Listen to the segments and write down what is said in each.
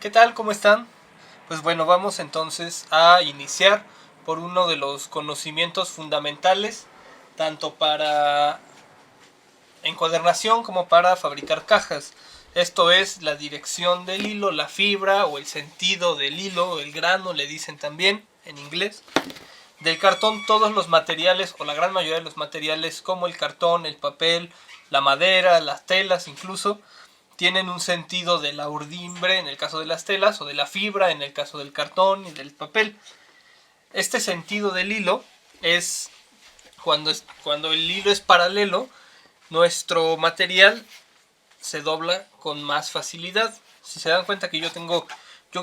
¿Qué tal? ¿Cómo están? Pues bueno, vamos entonces a iniciar por uno de los conocimientos fundamentales, tanto para encuadernación como para fabricar cajas. Esto es la dirección del hilo, la fibra o el sentido del hilo, el grano le dicen también en inglés. Del cartón todos los materiales o la gran mayoría de los materiales como el cartón, el papel, la madera, las telas incluso, tienen un sentido de la urdimbre en el caso de las telas o de la fibra en el caso del cartón y del papel. Este sentido del hilo es cuando el hilo es paralelo, nuestro material se dobla con más facilidad. Si se dan cuenta que yo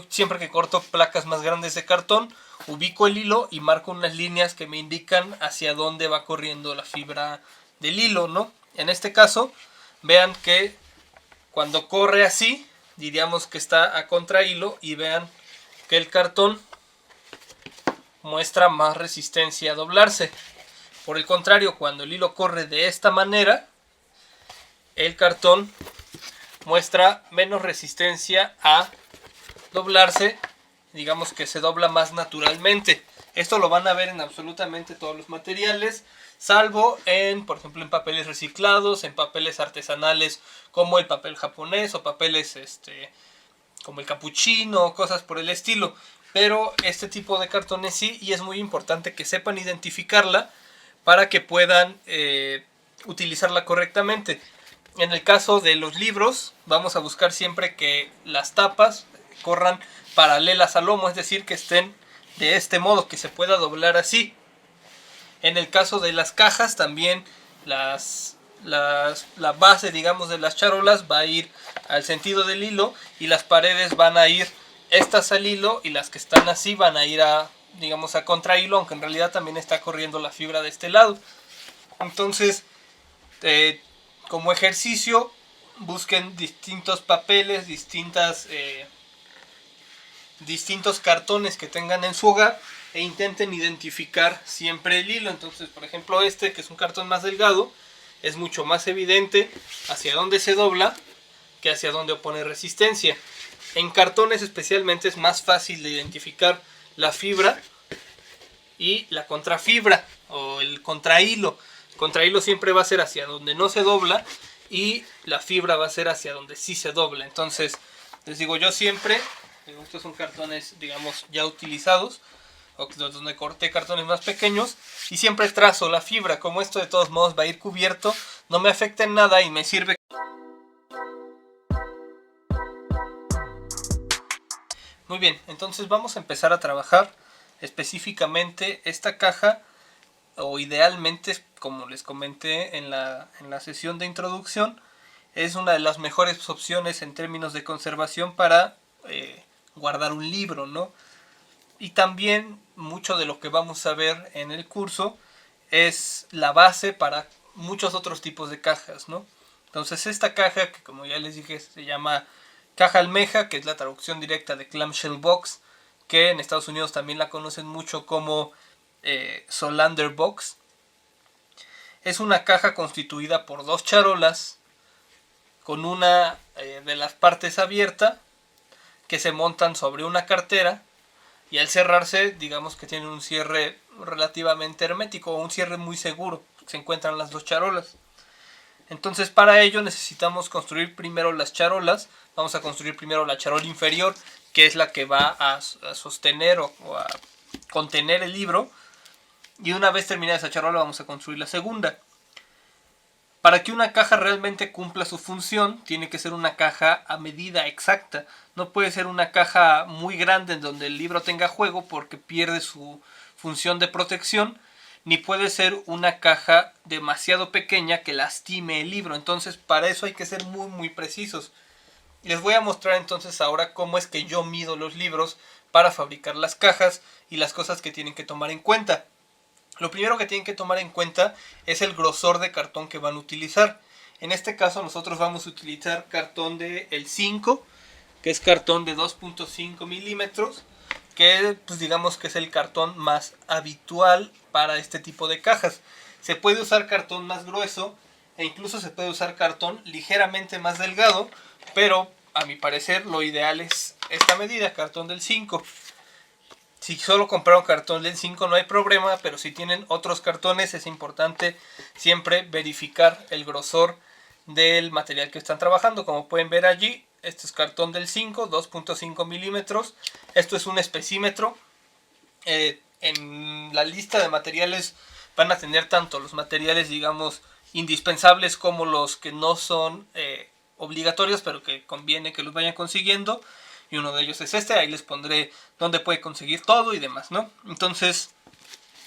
siempre que corto placas más grandes de cartón, ubico el hilo y marco unas líneas que me indican hacia dónde va corriendo la fibra del hilo, ¿no? En este caso, vean que cuando corre así, diríamos que está a contrahilo y vean que el cartón muestra más resistencia a doblarse. Por el contrario, cuando el hilo corre de esta manera, el cartón muestra menos resistencia a doblarse, digamos que se dobla más naturalmente. Esto lo van a ver en absolutamente todos los materiales, salvo por ejemplo, en papeles reciclados, en papeles artesanales como el papel japonés o papeles como el capuchino, cosas por el estilo. Pero este tipo de cartones sí, y es muy importante que sepan identificarla para que puedan utilizarla correctamente. En el caso de los libros, vamos a buscar siempre que las tapas corran paralelas al lomo, es decir, que estén de este modo, que se pueda doblar así. En el caso de las cajas, también la base, digamos, de las charolas va a ir al sentido del hilo y las paredes van a ir estas al hilo y las que están así van a ir digamos, a contrahilo, aunque en realidad también está corriendo la fibra de este lado. Entonces, como ejercicio, busquen distintos papeles, distintos cartones que tengan en su hogar e intenten identificar siempre el hilo. Entonces, por ejemplo, que es un cartón más delgado, es mucho más evidente hacia dónde se dobla que hacia dónde opone resistencia. En cartones especialmente es más fácil de identificar la fibra y la contrafibra o el contrahilo. El contrahilo siempre va a ser hacia donde no se dobla y la fibra va a ser hacia donde sí se dobla. Entonces, les digo, yo siempre, estos son cartones, digamos, ya utilizados, o donde corté cartones más pequeños, y siempre trazo la fibra. Como esto de todos modos va a ir cubierto, no me afecta en nada y me sirve. Muy bien, entonces vamos a empezar a trabajar específicamente esta caja, o idealmente, como les comenté en la sesión de introducción, es una de las mejores opciones en términos de conservación para guardar un libro, ¿no? Y también mucho de lo que vamos a ver en el curso es la base para muchos otros tipos de cajas, ¿no? Entonces esta caja, que como ya les dije se llama caja almeja, que es la traducción directa de clamshell box, que en Estados Unidos también la conocen mucho como Solander box. Es una caja constituida por dos charolas con una de las partes abierta que se montan sobre una cartera, y al cerrarse, digamos que tienen un cierre relativamente hermético o un cierre muy seguro. Se encuentran las dos charolas. Entonces, para ello necesitamos construir primero las charolas. Vamos a construir primero la charola inferior, que es la que va a sostener o a contener el libro. Y una vez terminada esa charola, vamos a construir la segunda. Para que una caja realmente cumpla su función, tiene que ser una caja a medida exacta. No puede ser una caja muy grande en donde el libro tenga juego porque pierde su función de protección, ni puede ser una caja demasiado pequeña que lastime el libro. Entonces, para eso hay que ser muy muy precisos. Les voy a mostrar entonces ahora cómo es que yo mido los libros para fabricar las cajas y las cosas que tienen que tomar en cuenta. Lo primero que tienen que tomar en cuenta es el grosor de cartón que van a utilizar. En este caso nosotros vamos a utilizar cartón de el 5, que es cartón de 2.5 milímetros, que pues digamos que es el cartón más habitual para este tipo de cajas. Se puede usar cartón más grueso e incluso se puede usar cartón ligeramente más delgado, pero a mi parecer lo ideal es esta medida, cartón del 5. Si solo compraron cartón del 5 no hay problema, pero si tienen otros cartones es importante siempre verificar el grosor del material que están trabajando. Como pueden ver allí, este es cartón del 5, 2.5 milímetros. Esto es un especímetro. En la lista de materiales van a tener tanto los materiales, digamos, indispensables como los que no son obligatorios, pero que conviene que los vayan consiguiendo. Y uno de ellos es este, ahí les pondré dónde puede conseguir todo y demás, ¿no? Entonces,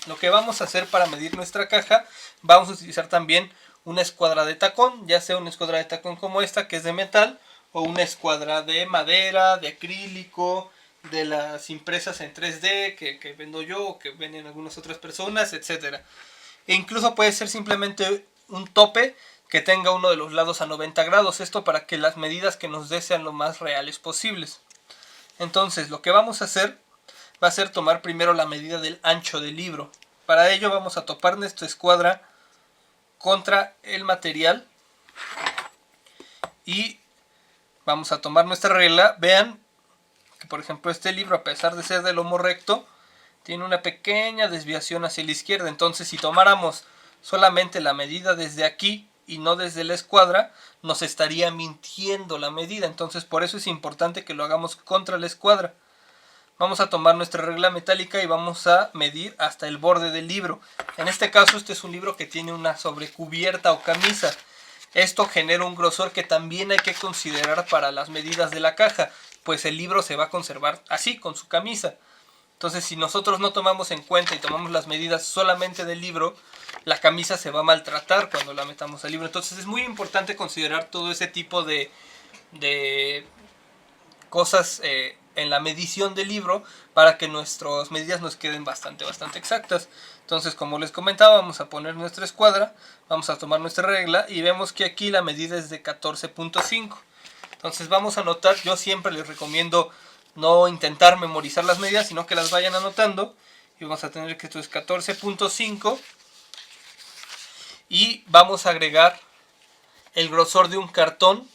lo que vamos a hacer para medir nuestra caja, vamos a utilizar también una escuadra de tacón, ya sea una escuadra de tacón como esta, que es de metal, o una escuadra de madera, de acrílico, de las impresas en 3D que vendo yo o que venden algunas otras personas, etcétera. E incluso puede ser simplemente un tope que tenga uno de los lados a 90 grados, esto para que las medidas que nos dé sean lo más reales posibles. Entonces, lo que vamos a hacer va a ser tomar primero la medida del ancho del libro. Para ello vamos a topar nuestra escuadra contra el material y vamos a tomar nuestra regla. Vean que, por ejemplo, este libro, a pesar de ser de lomo recto, tiene una pequeña desviación hacia la izquierda. Entonces, si tomáramos solamente la medida desde aquí y no desde la escuadra, nos estaría mintiendo la medida. Entonces, por eso es importante que lo hagamos contra la escuadra. Vamos a tomar nuestra regla metálica y vamos a medir hasta el borde del libro. En este caso, este es un libro que tiene una sobrecubierta o camisa. Esto genera un grosor que también hay que considerar para las medidas de la caja, pues el libro se va a conservar así, con su camisa. Entonces, si nosotros no tomamos en cuenta y tomamos las medidas solamente del libro, la camisa se va a maltratar cuando la metamos al libro. Entonces, es muy importante considerar todo ese tipo de cosas en la medición del libro para que nuestras medidas nos queden bastante exactas. Entonces, como les comentaba, vamos a poner nuestra escuadra, vamos a tomar nuestra regla y vemos que aquí la medida es de 14.5. Entonces vamos a anotar, yo siempre les recomiendo no intentar memorizar las medidas, sino que las vayan anotando. Y vamos a tener que esto es 14.5 y vamos a agregar el grosor de un cartón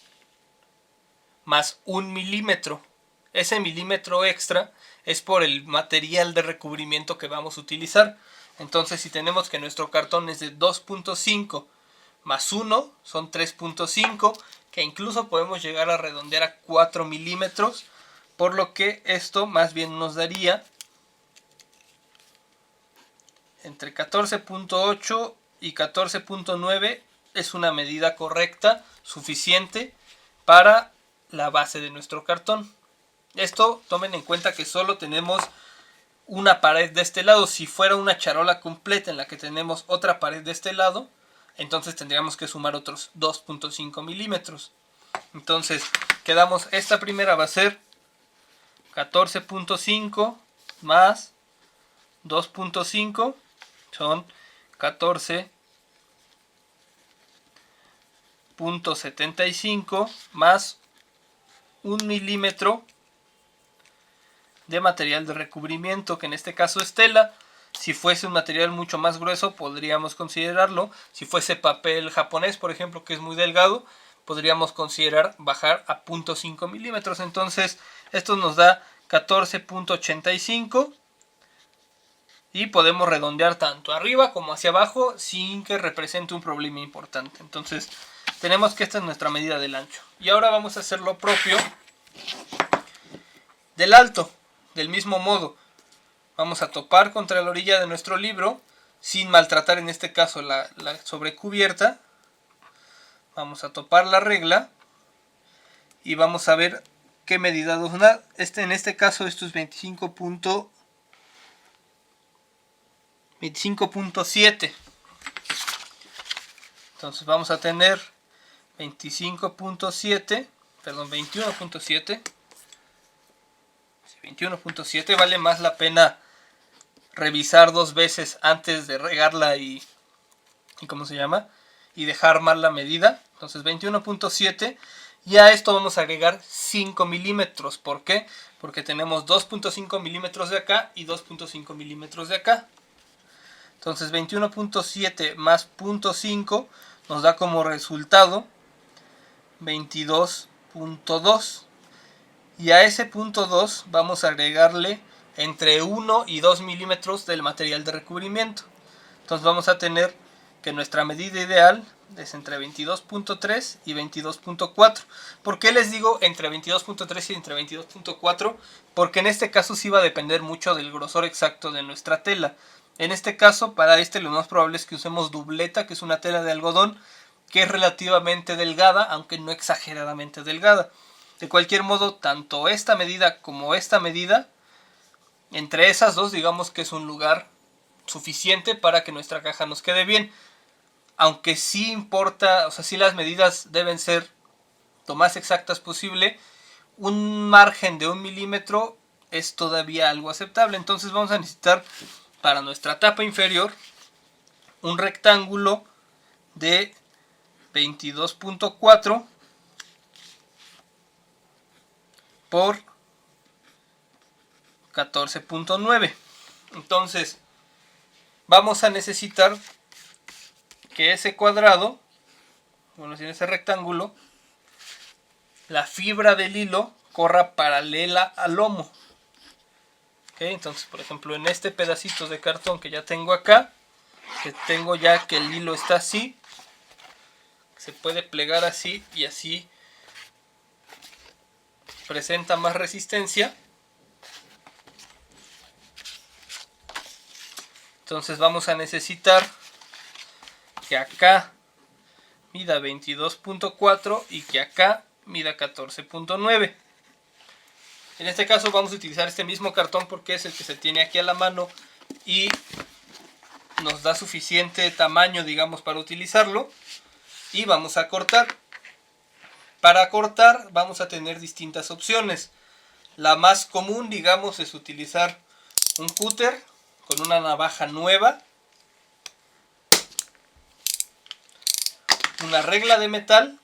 más 1 milímetro. Ese milímetro extra es por el material de recubrimiento que vamos a utilizar. Entonces, si tenemos que nuestro cartón es de 2.5 más 1 son 3.5, que incluso podemos llegar a redondear a 4 milímetros, por lo que esto más bien nos daría entre 14.8 y 14.9. Es una medida correcta, suficiente para la base de nuestro cartón. Esto tomen en cuenta que solo tenemos una pared de este lado. Si fuera una charola completa en la que tenemos otra pared de este lado, entonces tendríamos que sumar otros 2.5 milímetros. Entonces quedamos, esta primera va a ser 14.5 más 2.5 son 14.75 más 1 milímetro de material de recubrimiento, que en este caso es tela. Si fuese un material mucho más grueso podríamos considerarlo. Si fuese papel japonés, por ejemplo, que es muy delgado, podríamos considerar bajar a 0.5 milímetros. Entonces esto nos da 14.85 y podemos redondear tanto arriba como hacia abajo sin que represente un problema importante. Entonces tenemos que esta es nuestra medida del ancho. Y ahora vamos a hacer lo propio del alto. Del mismo modo, vamos a topar contra la orilla de nuestro libro sin maltratar en este caso la sobrecubierta. Vamos a topar la regla y vamos a ver qué medida nos da. En este caso esto es 25.7. Entonces vamos a tener 21.7. 21.7. Vale más la pena revisar dos veces antes de regarla y ¿cómo se llama? Y dejar mal la medida. Entonces 21.7. Y a esto vamos a agregar 5 milímetros. ¿Por qué? Porque tenemos 2.5 milímetros de acá y 2.5 milímetros de acá. Entonces 21.7 más 0.5 nos da como resultado 22.7. punto 2. Y a ese punto 2 vamos a agregarle entre 1 y 2 milímetros del material de recubrimiento. Entonces vamos a tener que nuestra medida ideal es entre 22.3 y 22.4. ¿Por qué les digo entre 22.3 y entre 22.4? Porque en este caso sí va a depender mucho del grosor exacto de nuestra tela. En este caso, para lo más probable es que usemos dubleta, que es una tela de algodón que es relativamente delgada, aunque no exageradamente delgada. De cualquier modo, tanto esta medida como esta medida, entre esas dos, digamos que es un lugar suficiente para que nuestra caja nos quede bien. Aunque sí importa, o sea, sí las medidas deben ser lo más exactas posible, un margen de 1 milímetro es todavía algo aceptable. Entonces vamos a necesitar para nuestra tapa inferior un rectángulo de 22.4 por 14.9. Entonces vamos a necesitar que ese cuadrado, bueno, en ese rectángulo, la fibra del hilo corra paralela al lomo. ¿Okay? Entonces, por ejemplo, en este pedacito de cartón que ya tengo acá, que tengo ya que el hilo está así, se puede plegar así y así presenta más resistencia. Entonces vamos a necesitar que acá mida 22.4 y que acá mida 14.9. En este caso vamos a utilizar este mismo cartón porque es el que se tiene aquí a la mano y nos da suficiente tamaño, digamos, para utilizarlo. Y vamos a cortar. Para cortar vamos a tener distintas opciones. La más común, digamos, es utilizar un cúter con una navaja nueva, una regla de metal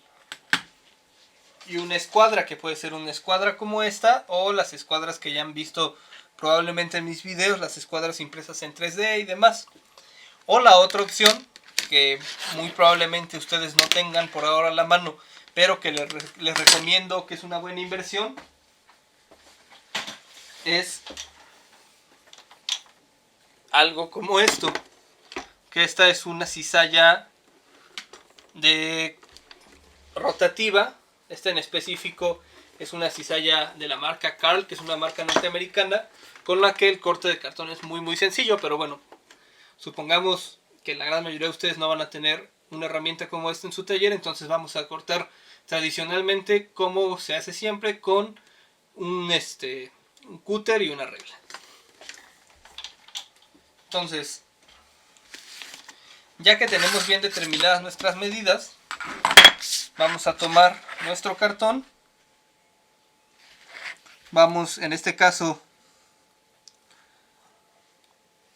y una escuadra, que puede ser una escuadra como esta o las escuadras que ya han visto probablemente en mis videos, las escuadras impresas en 3D y demás. O la otra opción, que muy probablemente ustedes no tengan por ahora a la mano, pero que les recomiendo, que es una buena inversión, es algo como esto, que esta es una cizalla de rotativa. Esta en específico es una cizalla de la marca Karl, que es una marca norteamericana, con la que el corte de cartón es muy sencillo. Pero bueno, supongamos que la gran mayoría de ustedes no van a tener una herramienta como esta en su taller, entonces vamos a cortar tradicionalmente como se hace siempre, con un cúter y una regla. Entonces, ya que tenemos bien determinadas nuestras medidas, vamos a tomar nuestro cartón. Vamos, en este caso,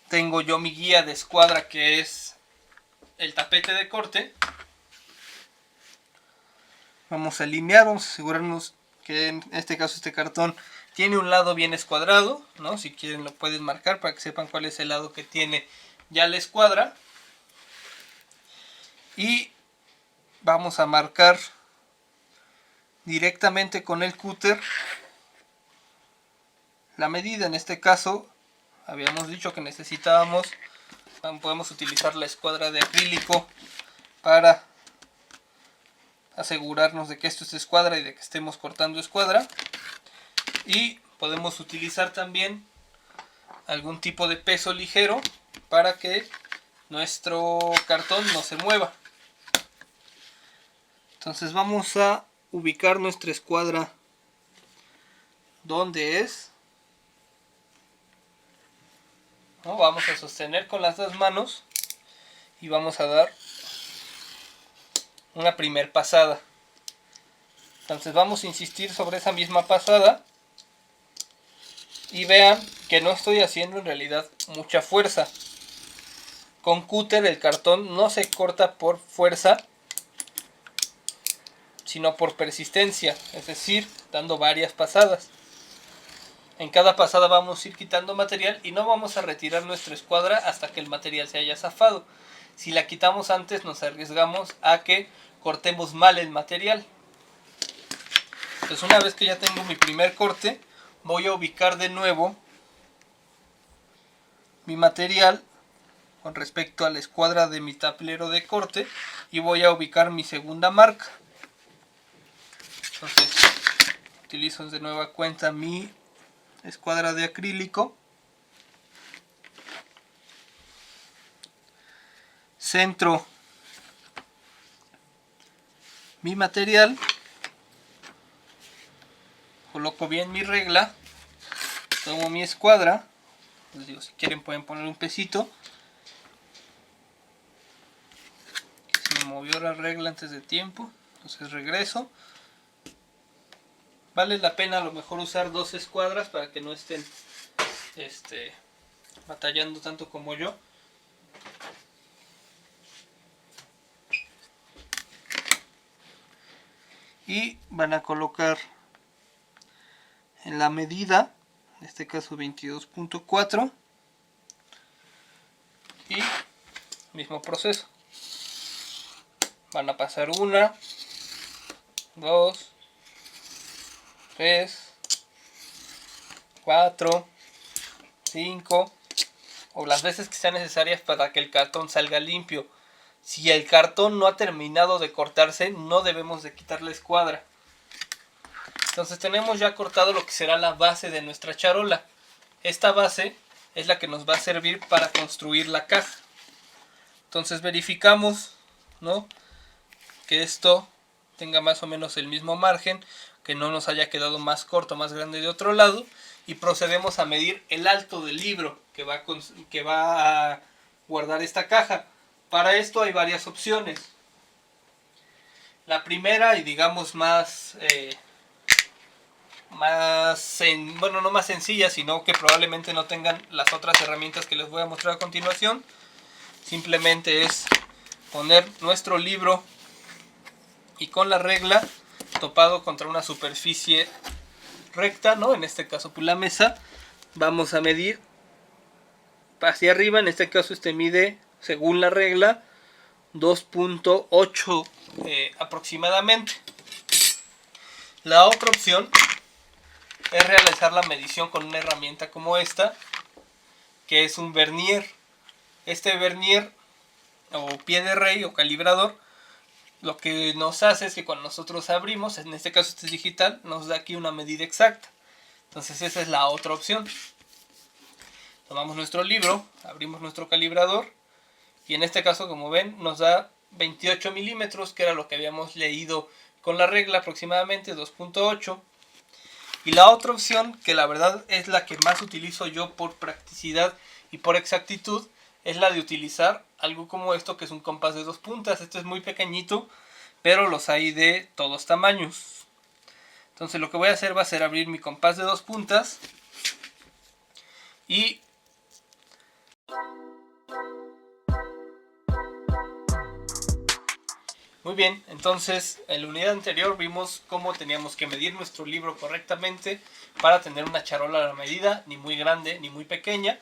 tengo yo mi guía de escuadra, que es el tapete de corte. Vamos a alinear, vamos a asegurarnos que en este caso este cartón tiene un lado bien escuadrado, ¿no? Si quieren lo pueden marcar para que sepan cuál es el lado que tiene ya la escuadra. Y vamos a marcar directamente con el cúter la medida. En este caso habíamos dicho que necesitábamos, podemos utilizar la escuadra de acrílico para asegurarnos de que esto es escuadra y de que estemos cortando escuadra. Y podemos utilizar también algún tipo de peso ligero para que nuestro cartón no se mueva. Entonces vamos a ubicar nuestra escuadra donde es, ¿no? Vamos a sostener con las dos manos y vamos a dar una primer pasada. Entonces vamos a insistir sobre esa misma pasada y vean que no estoy haciendo en realidad mucha fuerza. Con cúter el cartón no se corta por fuerza, sino por persistencia, es decir, dando varias pasadas. En cada pasada vamos a ir quitando material y no vamos a retirar nuestra escuadra hasta que el material se haya zafado. Si la quitamos antes nos arriesgamos a que cortemos mal el material. Entonces una vez que ya tengo mi primer corte, voy a ubicar de nuevo mi material con respecto a la escuadra de mi tablero de corte y voy a ubicar mi segunda marca. Entonces utilizo de nueva cuenta mi escuadra de acrílico, centro mi material, coloco bien mi regla, tomo mi escuadra, les digo, si quieren pueden poner un pesito. Se me movió la regla antes de tiempo, entonces regreso. Vale la pena a lo mejor usar dos escuadras para que no estén batallando tanto como yo. Y van a colocar en la medida, en este caso 22.4, y mismo proceso. Van a pasar 1, 2, 3, 4, 5 o las veces que sean necesarias para que el cartón salga limpio. Si el cartón no ha terminado de cortarse, no debemos de quitar la escuadra. Entonces tenemos ya cortado lo que será la base de nuestra charola. Esta base es la que nos va a servir para construir la caja. Entonces verificamos, ¿no?, que esto tenga más o menos el mismo margen, que no nos haya quedado más corto o más grande de otro lado, y procedemos a medir el alto del libro que va a guardar esta caja. Para esto hay varias opciones. La primera y digamos no más sencilla, sino que probablemente no tengan las otras herramientas que les voy a mostrar a continuación. Simplemente es poner nuestro libro y con la regla topado contra una superficie recta, ¿no? En este caso pues la mesa. Vamos a medir hacia arriba, en este caso mide según la regla 2.8 aproximadamente. La otra opción es realizar la medición con una herramienta como esta, que es un vernier. Este vernier o pie de rey o calibrador lo que nos hace es que cuando nosotros abrimos, en este caso este es digital, nos da aquí una medida exacta. Entonces esa es la otra opción. Tomamos nuestro libro, abrimos nuestro calibrador y en este caso, como ven, nos da 28 milímetros, que era lo que habíamos leído con la regla, aproximadamente 2.8. Y la otra opción, que la verdad es la que más utilizo yo por practicidad y por exactitud, es la de utilizar algo como esto, que es un compás de 2 puntas. Este es muy pequeñito, pero los hay de todos tamaños. Entonces lo que voy a hacer va a ser abrir mi compás de 2 puntas y muy bien, entonces en la unidad anterior vimos cómo teníamos que medir nuestro libro correctamente para tener una charola a la medida, ni muy grande ni muy pequeña.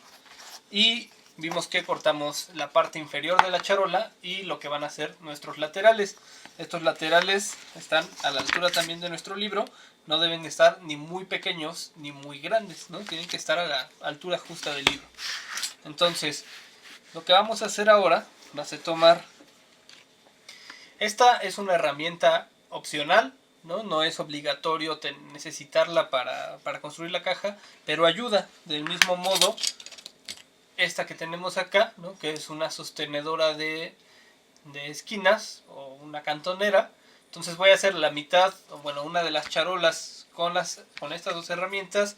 Y vimos que cortamos la parte inferior de la charola y lo que van a ser nuestros laterales. Estos laterales están a la altura también de nuestro libro, no deben estar ni muy pequeños ni muy grandes, ¿no? Tienen que estar a la altura justa del libro. Entonces, lo que vamos a hacer ahora va a ser tomar... Esta es una herramienta opcional, no es obligatorio necesitarla para construir la caja, pero ayuda. Del mismo modo, esta que tenemos acá, ¿no?, que es una sostenedora de esquinas o una cantonera. Entonces voy a hacer la mitad, o bueno, una de las charolas con estas dos herramientas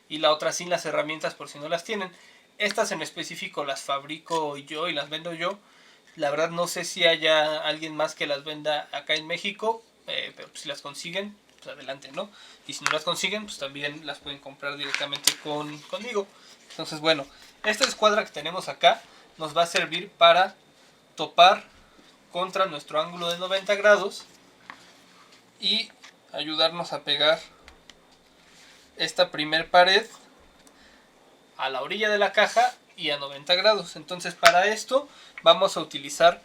y la otra sin las herramientas por si no las tienen. Estas en específico las fabrico yo y las vendo yo. La verdad no sé si haya alguien más que las venda acá en México, pero si las consiguen, pues adelante, ¿no? Y si no las consiguen, pues también las pueden comprar directamente conmigo. Entonces, bueno, esta escuadra que tenemos acá nos va a servir para topar contra nuestro ángulo de 90 grados y ayudarnos a pegar esta primer pared a la orilla de la caja y a 90 grados. Entonces para esto vamos a utilizar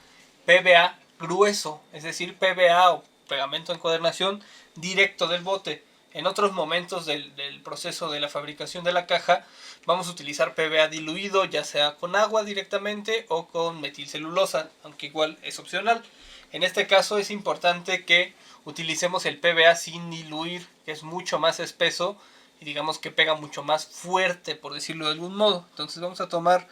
PVA grueso, es decir, PVA o pegamento de encuadernación directo del bote. En otros momentos del proceso de la fabricación de la caja vamos a utilizar PVA diluido, ya sea con agua directamente o con metilcelulosa, aunque igual es opcional. En este caso es importante que utilicemos el PVA sin diluir, que es mucho más espeso y digamos que pega mucho más fuerte, por decirlo de algún modo. Entonces vamos a tomar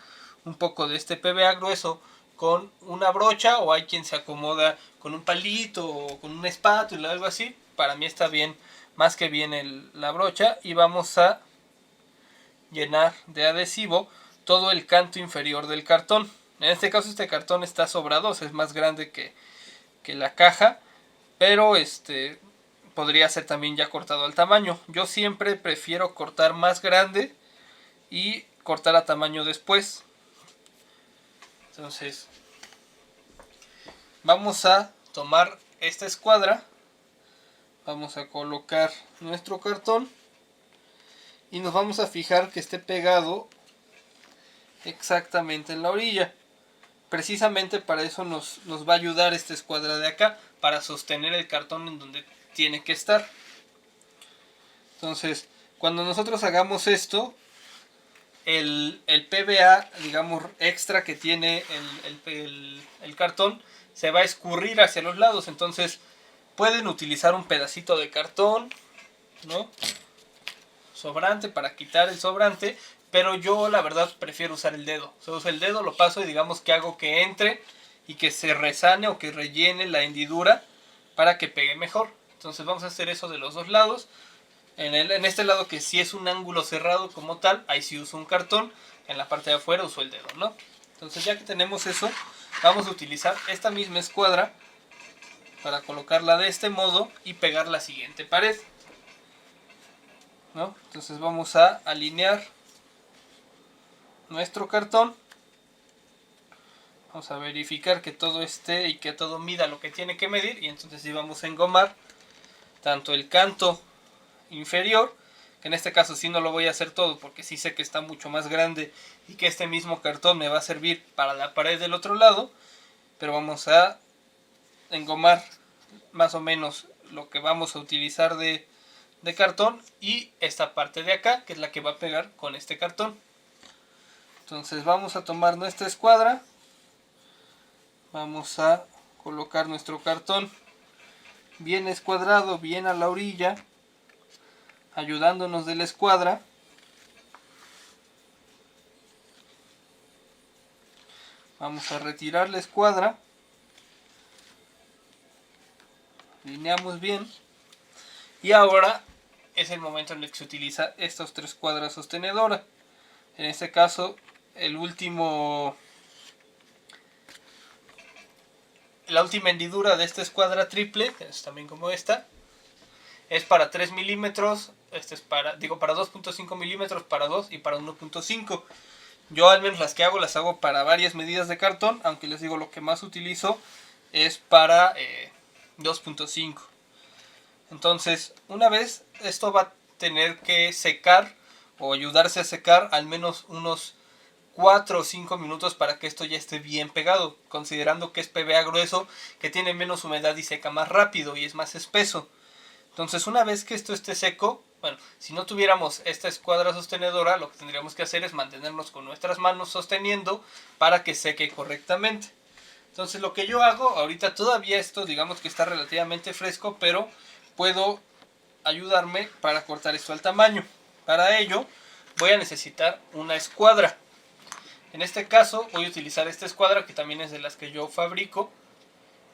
un poco de este PVA grueso con una brocha, o hay quien se acomoda con un palito o con una espátula o algo así. Para mí está bien, más que bien la brocha, y vamos a llenar de adhesivo todo el canto inferior del cartón. En este caso este cartón está sobrado, es más grande que la caja, pero podría ser también ya cortado al tamaño. Yo siempre prefiero cortar más grande y cortar a tamaño después. Entonces vamos a tomar esta escuadra, vamos a colocar nuestro cartón y nos vamos a fijar que esté pegado exactamente en la orilla. Precisamente para eso nos va a ayudar esta escuadra de acá, para sostener el cartón en donde tiene que estar. Entonces, cuando nosotros hagamos esto, el PVA, digamos, extra que tiene el cartón, se va a escurrir hacia los lados. Entonces, pueden utilizar un pedacito de cartón, ¿no?, sobrante, para quitar el sobrante, pero yo la verdad prefiero usar el dedo. O sea, uso el dedo, lo paso y digamos que hago que entre y que se resane o que rellene la hendidura para que pegue mejor. Entonces vamos a hacer eso de los dos lados. En este lado, que sí es un ángulo cerrado como tal, ahí sí uso un cartón. En la parte de afuera uso el dedo, ¿no? Entonces ya que tenemos eso, vamos a utilizar esta misma escuadra para colocarla de este modo y pegar la siguiente pared, ¿no? Entonces vamos a alinear nuestro cartón. Vamos a verificar que todo esté y que todo mida lo que tiene que medir. Y entonces sí vamos a engomar tanto el canto inferior, que en este caso sí no lo voy a hacer todo porque sí sé que está mucho más grande y que este mismo cartón me va a servir para la pared del otro lado, pero vamos a engomar más o menos lo que vamos a utilizar de cartón, y esta parte de acá, que es la que va a pegar con este cartón. Entonces vamos a tomar nuestra escuadra, vamos a colocar nuestro cartón bien escuadrado, bien a la orilla, ayudándonos de la escuadra. Vamos a retirar la escuadra, alineamos bien, y ahora es el momento en el que se utiliza estas tres cuadras sostenedoras. En este caso, la última hendidura de esta escuadra triple, que es también como esta, es para 3 milímetros, este es para 2.5 milímetros, para 2 y para 1.5. Yo al menos las que hago, las hago para varias medidas de cartón, aunque les digo lo que más utilizo es para 2.5. Entonces, una vez esto va a tener que secar o ayudarse a secar al menos unos 4 o 5 minutos para que esto ya esté bien pegado, considerando que es PVA grueso, que tiene menos humedad y seca más rápido y es más espeso. Entonces, una vez que esto esté seco, bueno, si no tuviéramos esta escuadra sostenedora, lo que tendríamos que hacer es mantenernos con nuestras manos sosteniendo para que seque correctamente. Entonces, lo que yo hago, ahorita todavía esto digamos que está relativamente fresco, pero puedo ayudarme para cortar esto al tamaño. Para ello voy a necesitar una escuadra. En este caso voy a utilizar esta escuadra, que también es de las que yo fabrico,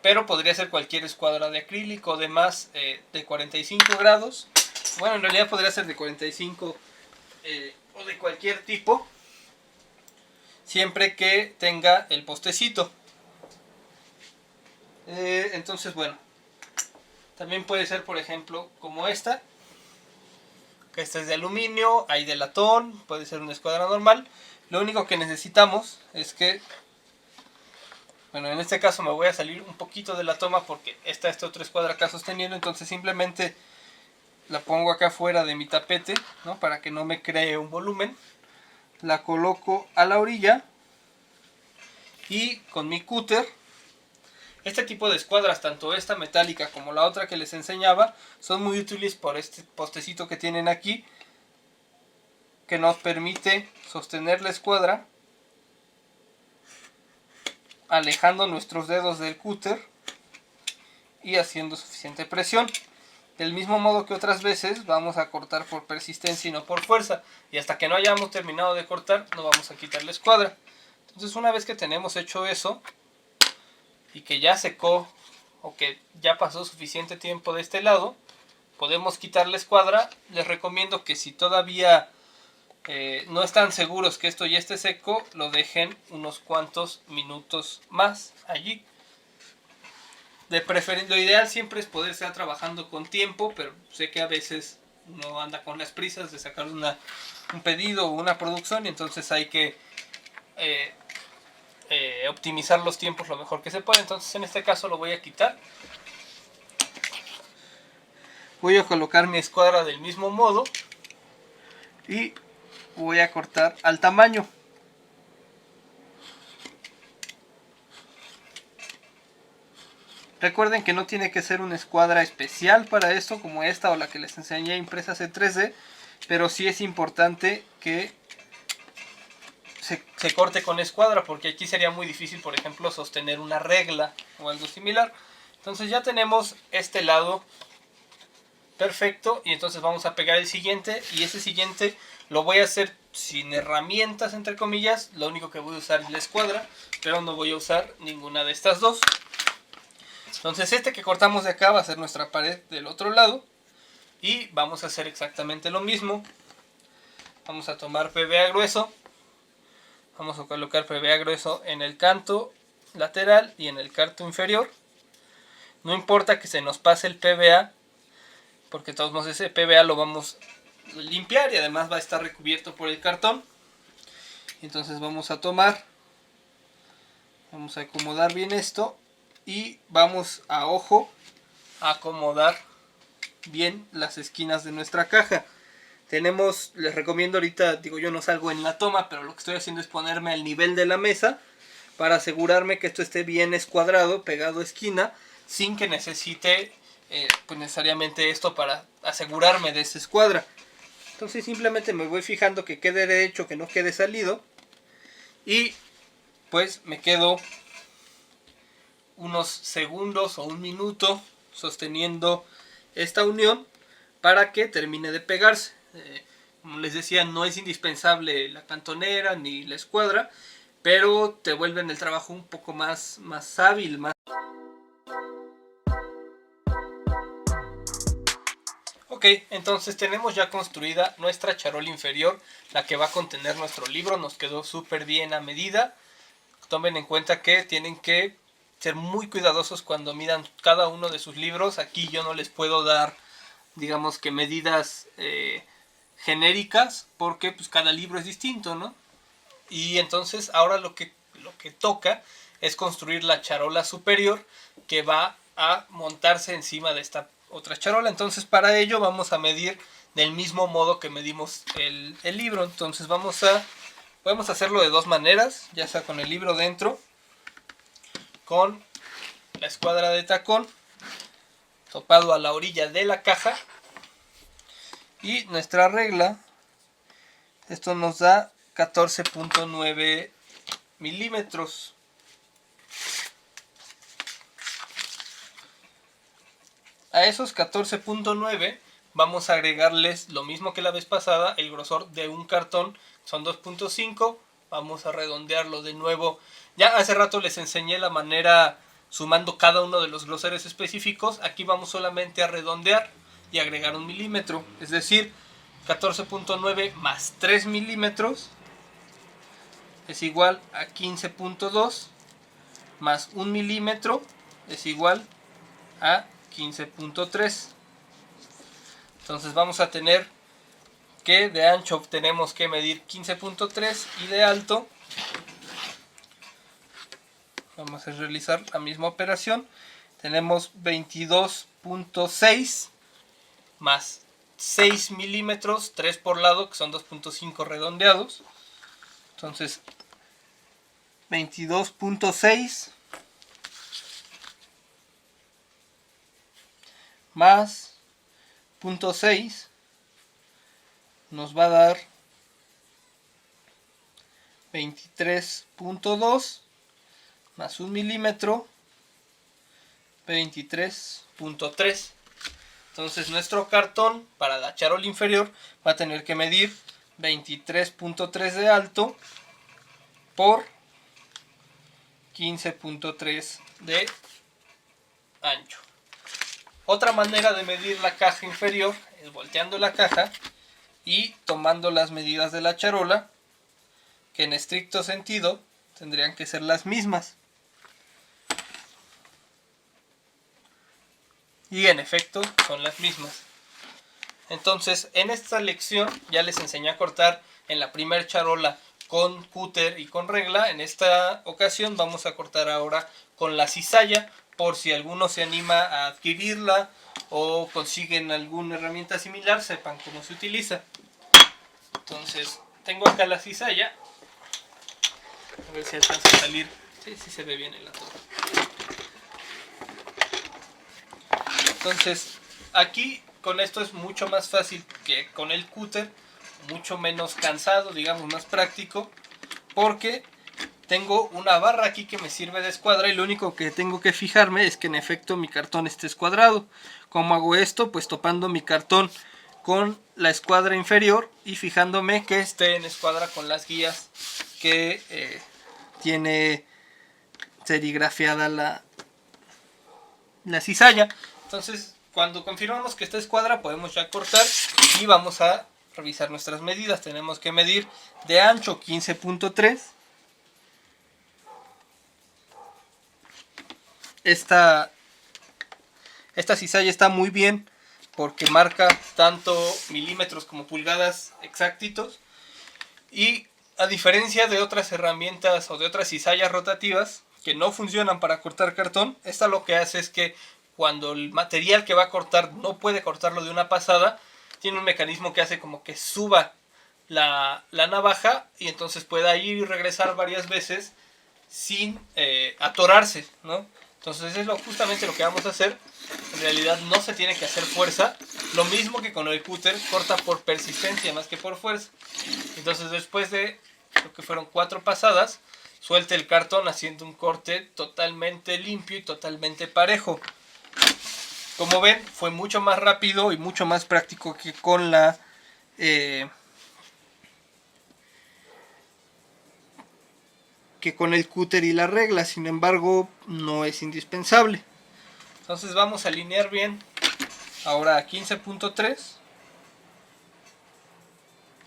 pero podría ser cualquier escuadra de acrílico de más de 45 grados. Bueno, en realidad podría ser de 45 o de cualquier tipo, siempre que tenga el postecito. Entonces, bueno, también puede ser, por ejemplo, como esta, que esta es de aluminio, hay de latón, puede ser una escuadra normal. Lo único que necesitamos es que, bueno, en este caso me voy a salir un poquito de la toma porque esta otra escuadra acá sosteniendo, entonces simplemente la pongo acá fuera de mi tapete, ¿no?, para que no me cree un volumen. La coloco a la orilla y con mi cúter Este tipo de escuadras, tanto esta metálica como la otra que les enseñaba, son muy útiles por este postecito que tienen aquí, que nos permite sostener la escuadra alejando nuestros dedos del cúter y haciendo suficiente presión. Del mismo modo que otras veces vamos a cortar por persistencia y no por fuerza, y hasta que no hayamos terminado de cortar no vamos a quitar la escuadra. Entonces, una vez que tenemos hecho eso y que ya secó o que ya pasó suficiente tiempo de este lado, podemos quitar la escuadra. Les recomiendo que si todavía no están seguros que esto ya esté seco, lo dejen unos cuantos minutos más allí. Lo ideal siempre es poder estar trabajando con tiempo, pero sé que a veces uno anda con las prisas de sacar un pedido o una producción, y entonces hay que optimizar los tiempos lo mejor que se puede. Entonces en este caso lo voy a quitar. Voy a colocar mi escuadra del mismo modo y voy a cortar al tamaño. Recuerden que no tiene que ser una escuadra especial para esto, como esta o la que les enseñé impresas en 3D, pero sí es importante que se corte con escuadra, porque aquí sería muy difícil, por ejemplo, sostener una regla o algo similar. Entonces ya tenemos este lado perfecto, y entonces vamos a pegar el siguiente, y ese siguiente lo voy a hacer sin herramientas, entre comillas. Lo único que voy a usar es la escuadra, pero no voy a usar ninguna de estas dos. Entonces este que cortamos de acá va a ser nuestra pared del otro lado, y vamos a hacer exactamente lo mismo. Vamos a tomar PVA grueso, vamos a colocar PVA grueso en el canto lateral y en el canto inferior. No importa que se nos pase el PVA, porque de todos modos ese PVA lo vamos a limpiar y además va a estar recubierto por el cartón. Entonces vamos a tomar, vamos a acomodar bien esto y vamos a ojo a acomodar bien las esquinas de nuestra caja. Les recomiendo ahorita, digo, yo no salgo en la toma, pero lo que estoy haciendo es ponerme al nivel de la mesa para asegurarme que esto esté bien escuadrado, pegado a esquina, sin que necesite pues necesariamente esto para asegurarme de esa escuadra. Entonces simplemente me voy fijando que quede derecho, que no quede salido, y pues me quedo unos segundos o un minuto sosteniendo esta unión para que termine de pegarse. Como les decía, no es indispensable la cantonera ni la escuadra, pero te vuelven el trabajo un poco más hábil, más... Ok, entonces tenemos ya construida nuestra charola inferior, la que va a contener nuestro libro. Nos quedó súper bien a medida. Tomen en cuenta que tienen que ser muy cuidadosos cuando midan cada uno de sus libros. Aquí yo no les puedo dar, digamos que medidas genéricas, porque pues cada libro es distinto, ¿no? Y entonces ahora lo que toca es construir la charola superior, que va a montarse encima de esta otra charola. Entonces para ello vamos a medir del mismo modo que medimos el libro. Entonces podemos hacerlo de dos maneras, ya sea con el libro dentro, con la escuadra de tacón topado a la orilla de la caja, y nuestra regla. Esto nos da 14.9 milímetros. A esos 14.9 vamos a agregarles lo mismo que la vez pasada, el grosor de un cartón, son 2.5. Vamos a redondearlo de nuevo. Ya hace rato les enseñé la manera sumando cada uno de los grosores específicos. Aquí vamos solamente a redondear y agregar un milímetro, es decir, 14.9 más 3 milímetros es igual a 15.2, más 1 milímetro es igual a 15.3. Entonces vamos a tener que de ancho tenemos que medir 15.3 y de alto vamos a realizar la misma operación. Tenemos 22.6 más 6 milímetros, 3 por lado, que son 2.5 redondeados. Entonces 22.6 más 0.6 nos va a dar 23.2 más 1 milímetro, 23.3. Entonces nuestro cartón para la charola inferior va a tener que medir 23.3 de alto por 15.3 de ancho. Otra manera de medir la caja inferior es volteando la caja y tomando las medidas de la charola, que en estricto sentido tendrían que ser las mismas. Y en efecto son las mismas. Entonces en esta lección ya les enseñé a cortar en la primer charola con cúter y con regla. En esta ocasión vamos a cortar ahora con la cizalla, por si alguno se anima a adquirirla o consiguen alguna herramienta similar, sepan cómo se utiliza. Entonces tengo acá la cizalla, a ver si alcanza a salir. Sí, sí se ve bien el atado. Entonces aquí con esto es mucho más fácil que con el cúter, mucho menos cansado, digamos, más práctico, porque tengo una barra aquí que me sirve de escuadra y lo único que tengo que fijarme es que en efecto mi cartón esté escuadrado. ¿Cómo hago esto? Pues topando mi cartón con la escuadra inferior y fijándome que esté en escuadra con las guías que tiene serigrafiada la cizalla. Entonces cuando confirmamos que está escuadra podemos ya cortar y vamos a revisar nuestras medidas. Tenemos que medir de ancho 15.3. Esta cizalla está muy bien porque marca tanto milímetros como pulgadas exactitos, y a diferencia de otras herramientas o de otras cizallas rotativas que no funcionan para cortar cartón, esta lo que hace es que cuando el material que va a cortar no puede cortarlo de una pasada, tiene un mecanismo que hace como que suba la navaja y entonces pueda ir y regresar varias veces sin atorarse, ¿no? Entonces es justamente lo que vamos a hacer. En realidad no se tiene que hacer fuerza. Lo mismo que con el cúter, corta por persistencia más que por fuerza. Entonces después de lo que fueron 4 pasadas, suelte el cartón haciendo un corte totalmente limpio y totalmente parejo. Como ven, fue mucho más rápido y mucho más práctico que con el cúter y la regla. Sin embargo, no es indispensable. Entonces vamos a alinear bien ahora a 15.3.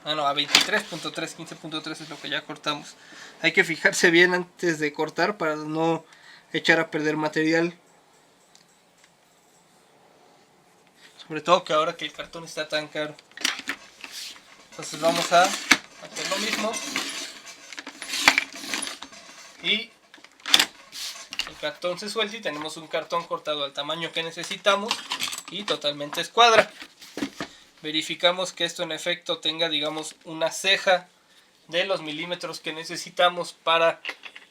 A 23.3, 15.3 es lo que ya cortamos. Hay que fijarse bien antes de cortar para no echar a perder material. Sobre todo que ahora que el cartón está tan caro. Entonces vamos a hacer lo mismo. Y el cartón se suelta y tenemos un cartón cortado al tamaño que necesitamos y totalmente escuadra. Verificamos que esto en efecto tenga, digamos, una ceja de los milímetros que necesitamos para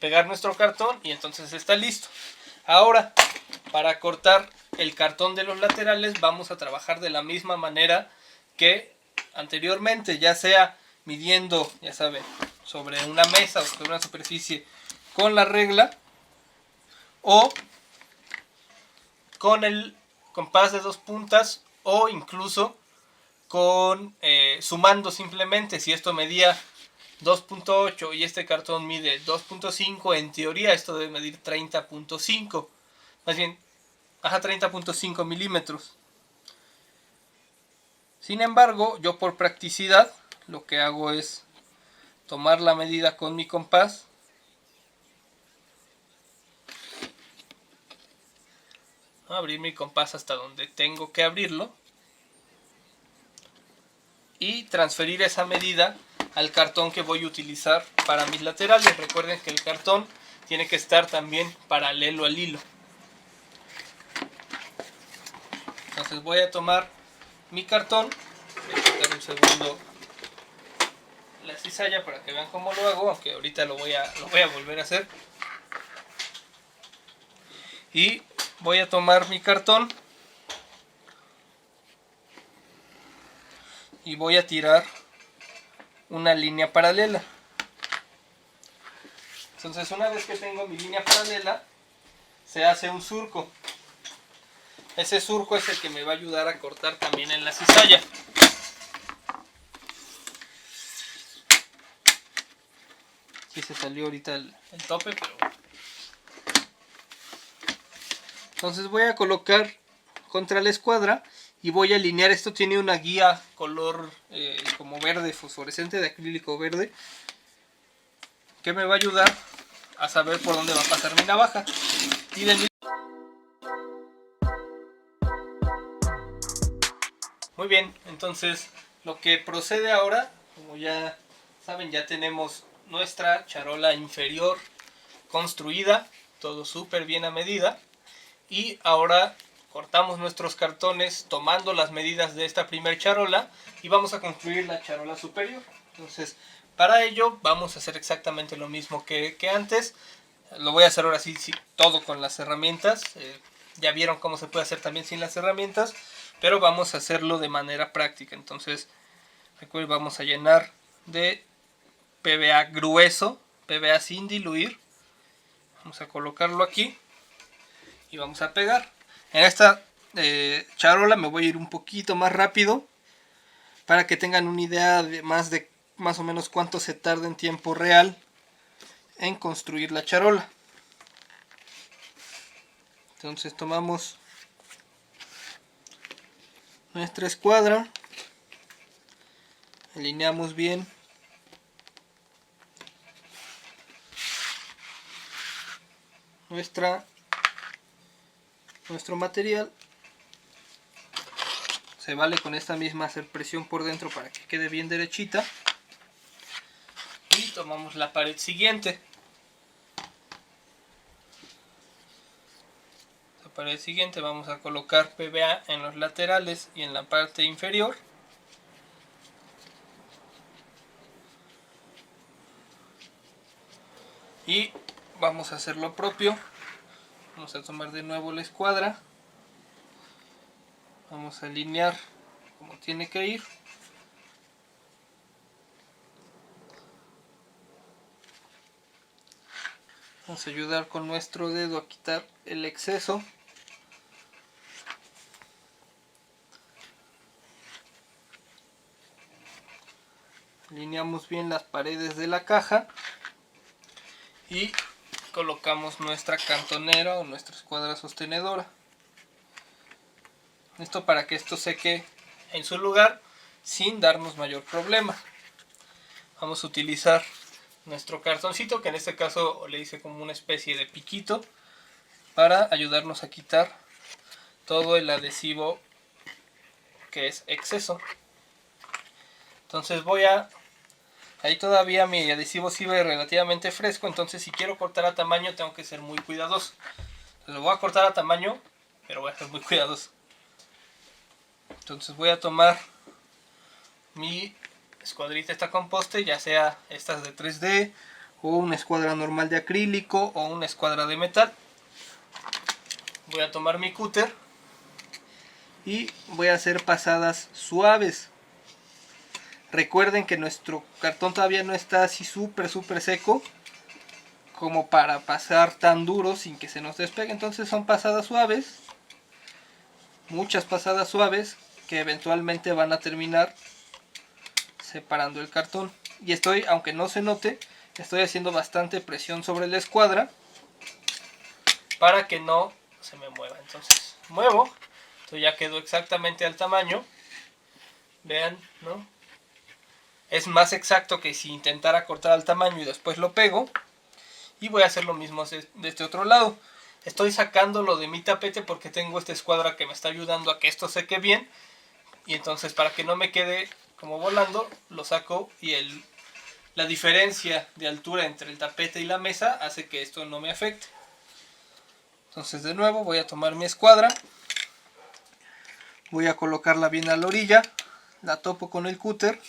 pegar nuestro cartón y entonces está listo. Ahora, para cortar el cartón de los laterales vamos a trabajar de la misma manera que anteriormente, ya sea midiendo, ya saben, sobre una mesa o sobre una superficie con la regla o con el compás de 2 puntas o incluso con sumando simplemente. Si esto medía 2.8 y este cartón mide 2.5, en teoría esto debe medir 30.5, más bien 30.5 milímetros. Sin embargo, yo por practicidad lo que hago es tomar la medida con mi compás, abrir mi compás hasta donde tengo que abrirlo y transferir esa medida al cartón que voy a utilizar para mis laterales. Recuerden que el cartón tiene que estar también paralelo al hilo. Entonces voy a tomar mi cartón, voy a quitar un segundo la cizalla para que vean cómo lo hago, aunque ahorita lo voy a volver a hacer. Y voy a tomar mi cartón y voy a tirar una línea paralela. Entonces una vez que tengo mi línea paralela, se hace un surco. Ese surco es el que me va a ayudar a cortar también en la cizalla. Sí se salió ahorita el tope, pero... Entonces voy a colocar contra la escuadra y voy a alinear. Esto tiene una guía color como verde fosforescente, de acrílico verde, que me va a ayudar a saber por dónde va a pasar mi navaja. Y del... Muy bien, entonces lo que procede ahora, como ya saben, ya tenemos nuestra charola inferior construida, todo súper bien a medida. Y ahora cortamos nuestros cartones tomando las medidas de esta primer charola y vamos a construir la charola superior. Entonces, para ello vamos a hacer exactamente lo mismo que antes. Lo voy a hacer ahora sí todo con las herramientas. Ya vieron cómo se puede hacer también sin las herramientas, pero vamos a hacerlo de manera práctica. Entonces, recuerden, vamos a llenar de PVA grueso, PVA sin diluir. Vamos a colocarlo aquí y vamos a pegar. En esta charola me voy a ir un poquito más rápido para que tengan una idea de más o menos cuánto se tarda en tiempo real en construir la charola. Entonces tomamos nuestra escuadra, alineamos bien nuestro material. Se vale con esta misma hacer presión por dentro para que quede bien derechita. Y tomamos la pared siguiente. La pared siguiente vamos a colocar PVA en los laterales y en la parte inferior. Y vamos a hacer lo propio. Vamos a tomar de nuevo la escuadra. Vamos a alinear como tiene que ir. Vamos a ayudar con nuestro dedo a quitar el exceso. Alineamos bien las paredes de la caja y colocamos nuestra cantonera o nuestra escuadra sostenedora. Esto para que esto seque en su lugar sin darnos mayor problema. Vamos a utilizar nuestro cartoncito, que en este caso le hice como una especie de piquito, para ayudarnos a quitar todo el adhesivo que es exceso. Entonces ahí todavía mi adhesivo sigue relativamente fresco, entonces si quiero cortar a tamaño tengo que ser muy cuidadoso. Entonces, lo voy a cortar a tamaño, pero voy a ser muy cuidadoso. Entonces voy a tomar mi escuadrita esta composte, ya sea estas de 3D o una escuadra normal de acrílico o una escuadra de metal. Voy a tomar mi cúter y voy a hacer pasadas suaves. Recuerden que nuestro cartón todavía no está así súper seco como para pasar tan duro sin que se nos despegue. Entonces son pasadas suaves, muchas pasadas suaves, que eventualmente van a terminar separando el cartón. Y aunque no se note, estoy haciendo bastante presión sobre la escuadra para que no se me mueva. Entonces muevo, esto ya quedó exactamente al tamaño. Vean, ¿no? Es más exacto que si intentara cortar al tamaño y después lo pego. Y voy a hacer lo mismo de este otro lado. Estoy sacándolo de mi tapete porque tengo esta escuadra que me está ayudando a que esto seque bien. Y entonces, para que no me quede como volando, lo saco y la diferencia de altura entre el tapete y la mesa hace que esto no me afecte. Entonces, de nuevo voy a tomar mi escuadra. Voy a colocarla bien a la orilla. La topo con el cúter.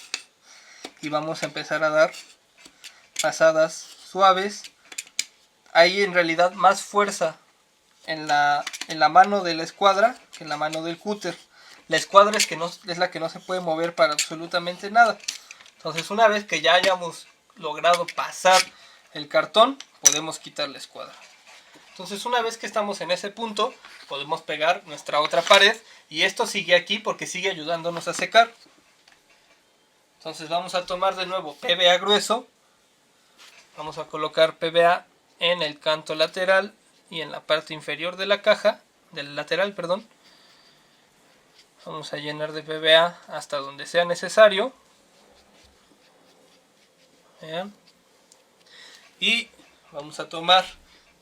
Y vamos a empezar a dar pasadas suaves. Hay en realidad más fuerza en la mano de la escuadra que en la mano del cúter. La escuadra es la que no se puede mover para absolutamente nada. Entonces una vez que ya hayamos logrado pasar el cartón, podemos quitar la escuadra. Entonces una vez que estamos en ese punto, podemos pegar nuestra otra pared y esto sigue aquí porque sigue ayudándonos a secar. Entonces vamos a tomar de nuevo PVA grueso, vamos a colocar PVA en el canto lateral y en la parte inferior de la caja, del lateral, perdón. Vamos a llenar de PVA hasta donde sea necesario. Vean. Y vamos a tomar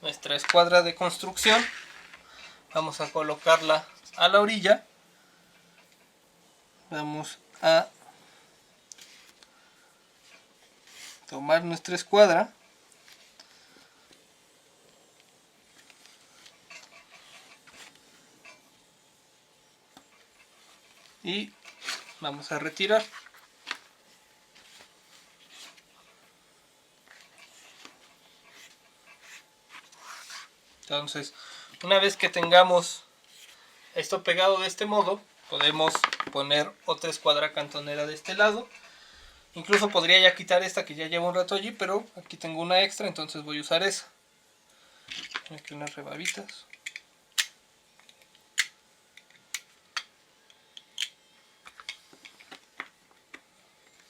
nuestra escuadra de construcción, vamos a colocarla a la orilla, vamos a tomar nuestra escuadra y vamos a retirar. Entonces, una vez que tengamos esto pegado de este modo, podemos poner otra escuadra cantonera de este lado. Incluso podría ya quitar esta que ya lleva un rato allí, pero aquí tengo una extra, entonces voy a usar esa. Aquí unas rebabitas.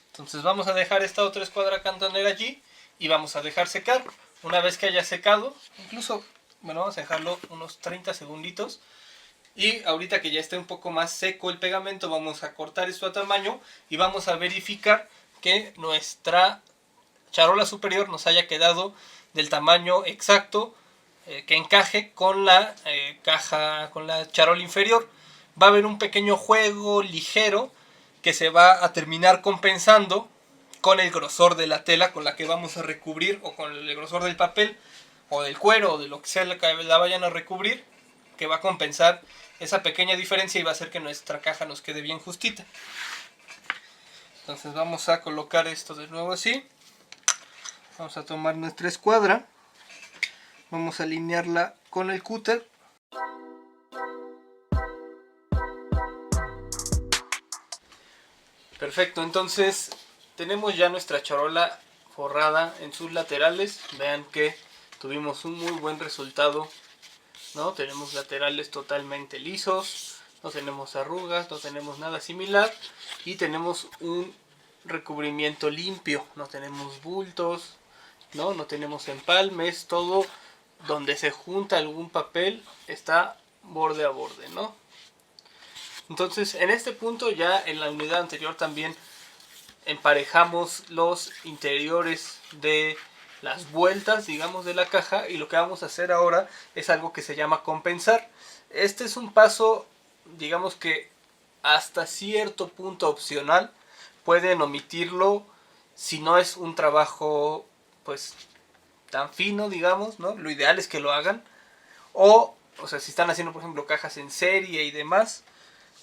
Entonces vamos a dejar esta otra escuadra cantonera allí y vamos a dejar secar. Una vez que haya secado, incluso, bueno, vamos a dejarlo unos 30 segunditos. Y ahorita que ya esté un poco más seco el pegamento, vamos a cortar esto a tamaño y vamos a verificar que nuestra charola superior nos haya quedado del tamaño exacto que encaje con la caja, con la charola inferior. Va a haber un pequeño juego ligero que se va a terminar compensando con el grosor de la tela con la que vamos a recubrir, o con el grosor del papel o del cuero o de lo que sea que la vayan a recubrir, que va a compensar esa pequeña diferencia y va a hacer que nuestra caja nos quede bien justita. Entonces vamos a colocar esto de nuevo así. Vamos a tomar nuestra escuadra, vamos a alinearla con el cúter. Perfecto, entonces tenemos ya nuestra charola forrada en sus laterales. Vean que tuvimos un muy buen resultado, ¿no? Tenemos laterales totalmente lisos, no tenemos arrugas, no tenemos nada similar y tenemos un recubrimiento limpio, no tenemos bultos, no tenemos empalmes, todo donde se junta algún papel está borde a borde, ¿no? Entonces en este punto, ya en la unidad anterior también emparejamos los interiores de las vueltas, digamos, de la caja, y lo que vamos a hacer ahora es algo que se llama compensar. Este es un paso, digamos que hasta cierto punto opcional, pueden omitirlo si no es un trabajo pues tan fino, digamos, ¿no? Lo ideal es que lo hagan, o sea, si están haciendo por ejemplo cajas en serie y demás,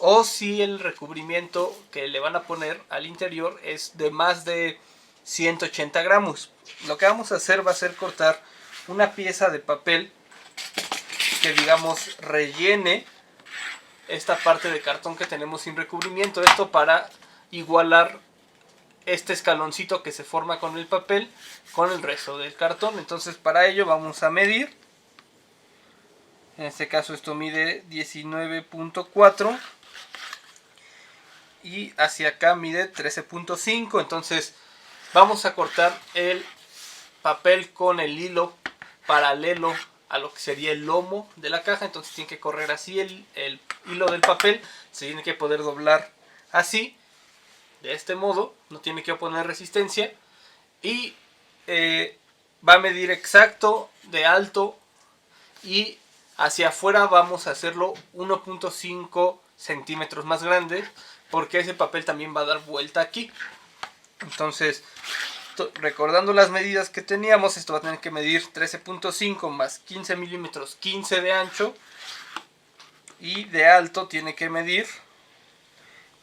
o si el recubrimiento que le van a poner al interior es de más de 180 gramos. Lo que vamos a hacer va a ser cortar una pieza de papel que, digamos, rellene esta parte de cartón que tenemos sin recubrimiento. Esto para igualar este escaloncito que se forma con el papel con el resto del cartón. Entonces para ello vamos a medir. En este caso esto mide 19.4 y hacia acá mide 13.5. Entonces vamos a cortar el papel con el hilo paralelo a lo que sería el lomo de la caja. Entonces tiene que correr así el hilo del papel, se tiene que poder doblar así, de este modo, no tiene que oponer resistencia, y va a medir exacto de alto, y hacia afuera vamos a hacerlo 1.5 centímetros más grande, porque ese papel también va a dar vuelta aquí. Entonces, recordando las medidas que teníamos, esto va a tener que medir 13.5 más 15 milímetros, 15 de ancho, y de alto tiene que medir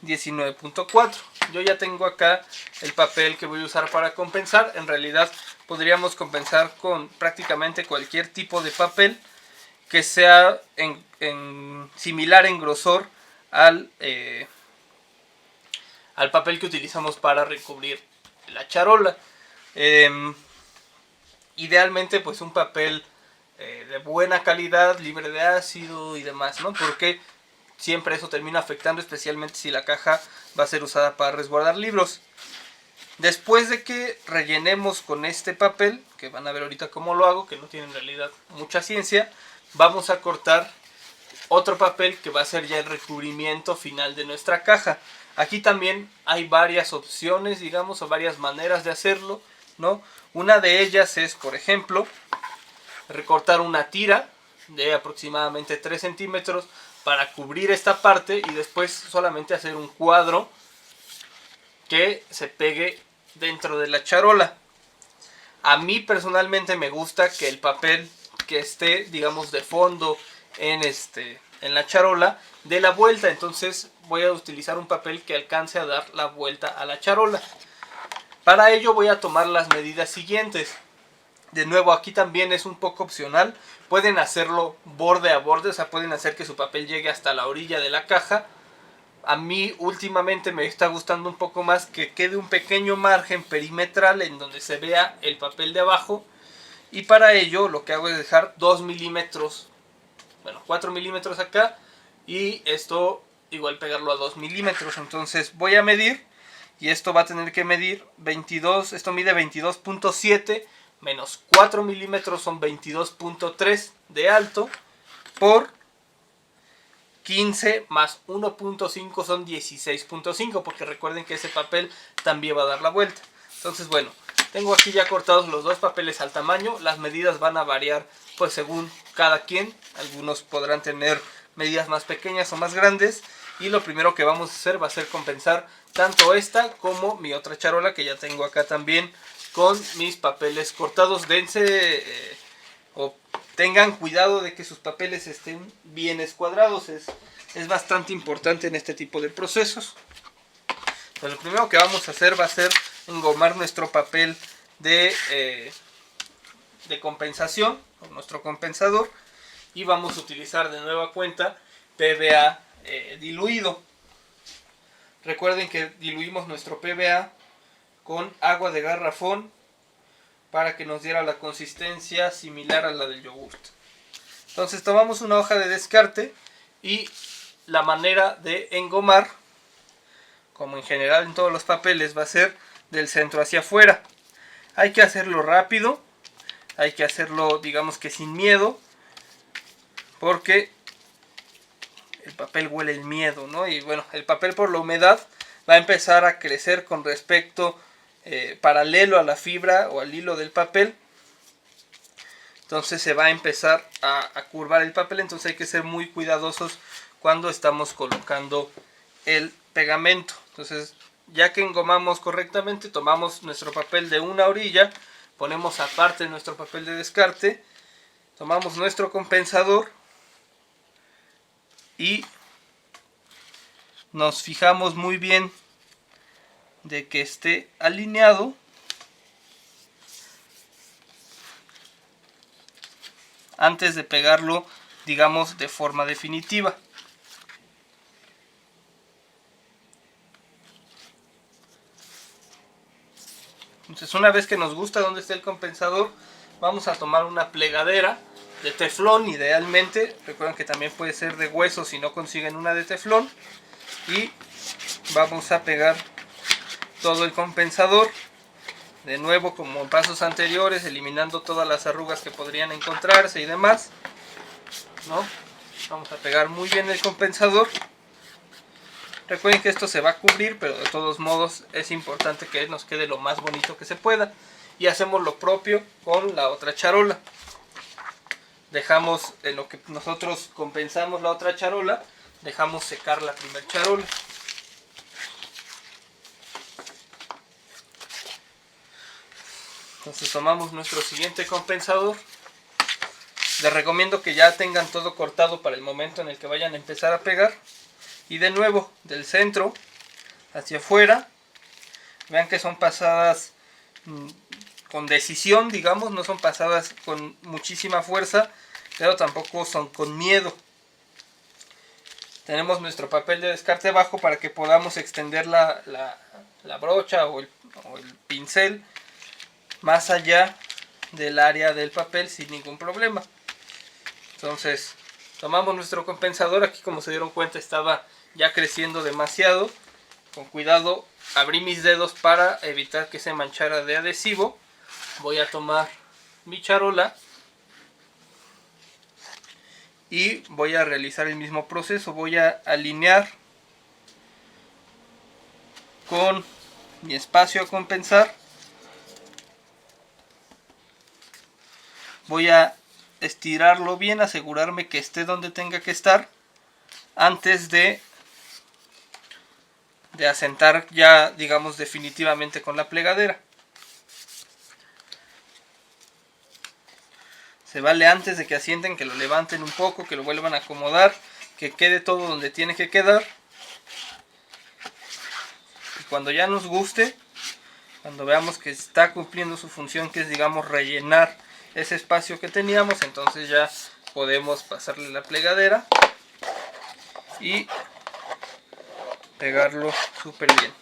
19.4. Yo ya tengo acá el papel que voy a usar para compensar. En realidad podríamos compensar con prácticamente cualquier tipo de papel que sea similar en grosor al papel que utilizamos para recubrir la charola. Idealmente pues un papel de buena calidad, libre de ácido y demás, ¿no? Porque siempre eso termina afectando, especialmente si la caja va a ser usada para resguardar libros. Después de que rellenemos con este papel, que van a ver ahorita cómo lo hago, que no tiene en realidad mucha ciencia, vamos a cortar otro papel que va a ser ya el recubrimiento final de nuestra caja. Aquí también hay varias opciones, digamos, o varias maneras de hacerlo, ¿no? Una de ellas es, por ejemplo, recortar una tira de aproximadamente 3 centímetros para cubrir esta parte y después solamente hacer un cuadro que se pegue dentro de la charola. A mí personalmente me gusta que el papel que esté, digamos, de fondo en la charola dé la vuelta, entonces voy a utilizar un papel que alcance a dar la vuelta a la charola. Para ello voy a tomar las medidas siguientes. De nuevo, aquí también es un poco opcional. Pueden hacerlo borde a borde, o sea, pueden hacer que su papel llegue hasta la orilla de la caja. A mí últimamente me está gustando un poco más que quede un pequeño margen perimetral en donde se vea el papel de abajo. Y para ello lo que hago es dejar 2 milímetros, bueno, 4 milímetros acá. Y esto igual pegarlo a 2 milímetros. Entonces voy a medir. Y esto va a tener que medir 22, esto mide 22.7 menos 4 milímetros son 22.3 de alto por 15 más 1.5 son 16.5, porque recuerden que ese papel también va a dar la vuelta. Entonces, bueno, tengo aquí ya cortados los dos papeles al tamaño. Las medidas van a variar pues según cada quien. Algunos podrán tener medidas más pequeñas o más grandes. Y lo primero que vamos a hacer va a ser compensar tanto esta como mi otra charola que ya tengo acá también con mis papeles cortados. Dense o tengan cuidado de que sus papeles estén bien escuadrados. Es bastante importante en este tipo de procesos. Pues lo primero que vamos a hacer va a ser engomar nuestro papel de compensación, o nuestro compensador. Y vamos a utilizar de nueva cuenta PVA diluido. Recuerden que diluimos nuestro PVA con agua de garrafón para que nos diera la consistencia similar a la del yogurt. Entonces tomamos una hoja de descarte y la manera de engomar, como en general en todos los papeles, va a ser del centro hacia afuera. Hay que hacerlo rápido, hay que hacerlo, digamos que sin miedo, porque el papel huele el miedo, ¿no? Y bueno, el papel por la humedad va a empezar a crecer con respecto paralelo a la fibra o al hilo del papel. Entonces se va a empezar a curvar el papel, entonces hay que ser muy cuidadosos cuando estamos colocando el pegamento. Entonces, ya que engomamos correctamente, tomamos nuestro papel de una orilla, ponemos aparte nuestro papel de descarte, tomamos nuestro compensador y nos fijamos muy bien de que esté alineado antes de pegarlo, digamos, de forma definitiva. Entonces, una vez que nos gusta dónde está el compensador, vamos a tomar una plegadera de teflón, idealmente. Recuerden que también puede ser de hueso si no consiguen una de teflón. Y vamos a pegar todo el compensador. De nuevo, como en pasos anteriores, eliminando todas las arrugas que podrían encontrarse y demás, ¿no? Vamos a pegar muy bien el compensador. Recuerden que esto se va a cubrir, pero de todos modos es importante que nos quede lo más bonito que se pueda. Y hacemos lo propio con la otra charola. Dejamos, en lo que nosotros compensamos la otra charola, dejamos secar la primera charola. Entonces tomamos nuestro siguiente compensador. Les recomiendo que ya tengan todo cortado para el momento en el que vayan a empezar a pegar. Y de nuevo, del centro hacia afuera. Vean que son pasadas con decisión, digamos. No son pasadas con muchísima fuerza, pero tampoco son con miedo. tenemos nuestro papel de descarte abajo para que podamos extender la brocha o el pincel más allá del área del papel sin ningún problema. Entonces tomamos nuestro compensador. Aquí, como se dieron cuenta, estaba ya creciendo demasiado. Con cuidado abrí mis dedos para evitar que se manchara de adhesivo. Voy a tomar mi charola y voy a realizar el mismo proceso. Voy a alinear con mi espacio a compensar. Voy a estirarlo bien, asegurarme que esté donde tenga que estar antes de asentar ya, digamos, definitivamente con la plegadera. Se vale antes de que asienten que lo levanten un poco, que lo vuelvan a acomodar, que quede todo donde tiene que quedar. Y cuando ya nos guste, cuando veamos que está cumpliendo su función, que es, digamos, rellenar ese espacio que teníamos, entonces ya podemos pasarle la plegadera y pegarlo súper bien.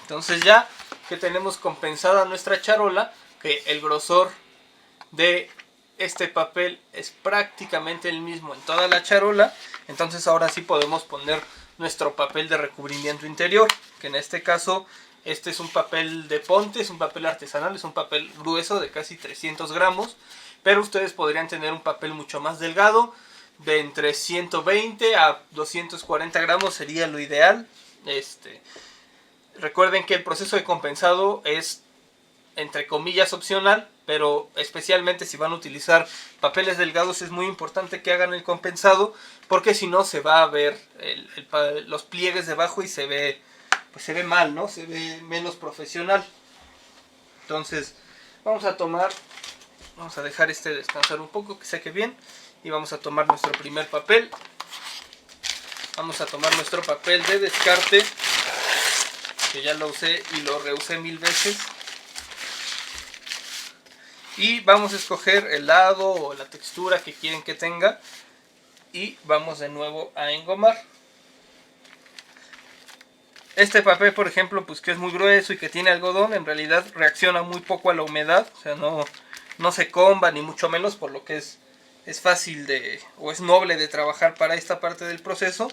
Entonces, ya que tenemos compensada nuestra charola, que el grosor de este papel es prácticamente el mismo en toda la charola, entonces ahora sí podemos poner nuestro papel de recubrimiento interior, que en este caso este es un papel de ponte, es un papel artesanal, es un papel grueso de casi 300 gramos, pero ustedes podrían tener un papel mucho más delgado, de entre 120 a 240 gramos sería lo ideal. Recuerden que el proceso de compensado es, entre comillas, opcional, pero especialmente si van a utilizar papeles delgados es muy importante que hagan el compensado, porque si no se va a ver los pliegues debajo y se ve mal, ¿no? Se ve menos profesional. Entonces vamos a dejar descansar un poco, que seque bien, y vamos a tomar nuestro primer papel. Vamos a tomar nuestro papel de descarte, que ya lo usé y lo reusé 1000 veces. Y vamos a escoger el lado o la textura que quieren que tenga. Y vamos de nuevo a engomar. Este papel, por ejemplo, pues que es muy grueso y que tiene algodón, en realidad reacciona muy poco a la humedad. O sea, no se comba ni mucho menos, por lo que es fácil o es noble de trabajar para esta parte del proceso.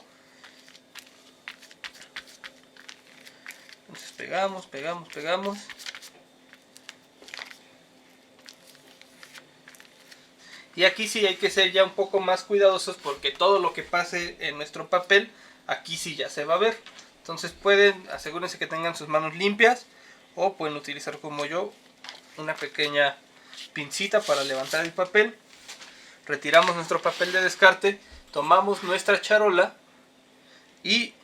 Entonces pegamos. Y aquí sí hay que ser ya un poco más cuidadosos, porque todo lo que pase en nuestro papel, aquí sí ya se va a ver. Entonces asegúrense que tengan sus manos limpias, o pueden utilizar, como yo, una pequeña pincita para levantar el papel. Retiramos nuestro papel de descarte, tomamos nuestra charola y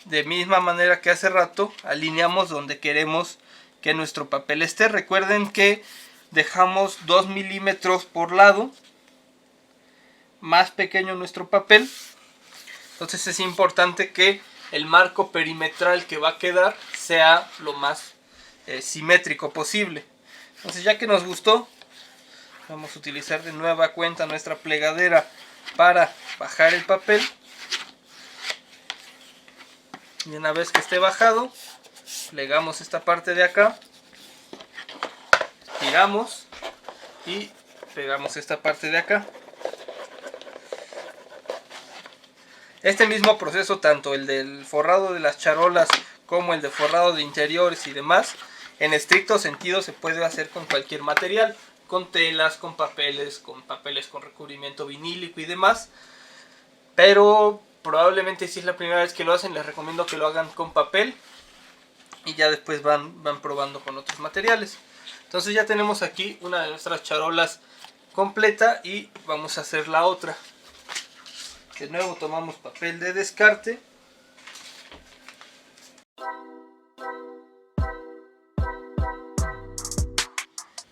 de misma manera que hace rato alineamos donde queremos que nuestro papel esté. Recuerden que dejamos 2 milímetros por lado más pequeño nuestro papel, entonces es importante que el marco perimetral que va a quedar sea lo más simétrico posible. Entonces, ya que nos gustó, vamos a utilizar de nueva cuenta nuestra plegadera para bajar el papel. Y una vez que esté bajado, plegamos esta parte de acá, giramos y pegamos esta parte de acá. Este mismo proceso, tanto el del forrado de las charolas como el de forrado de interiores y demás, en estricto sentido se puede hacer con cualquier material, con telas, con papeles con recubrimiento vinílico y demás. Pero probablemente si es la primera vez que lo hacen, les recomiendo que lo hagan con papel y ya después van probando con otros materiales. Entonces ya tenemos aquí una de nuestras charolas completa y vamos a hacer la otra. De nuevo tomamos papel de descarte.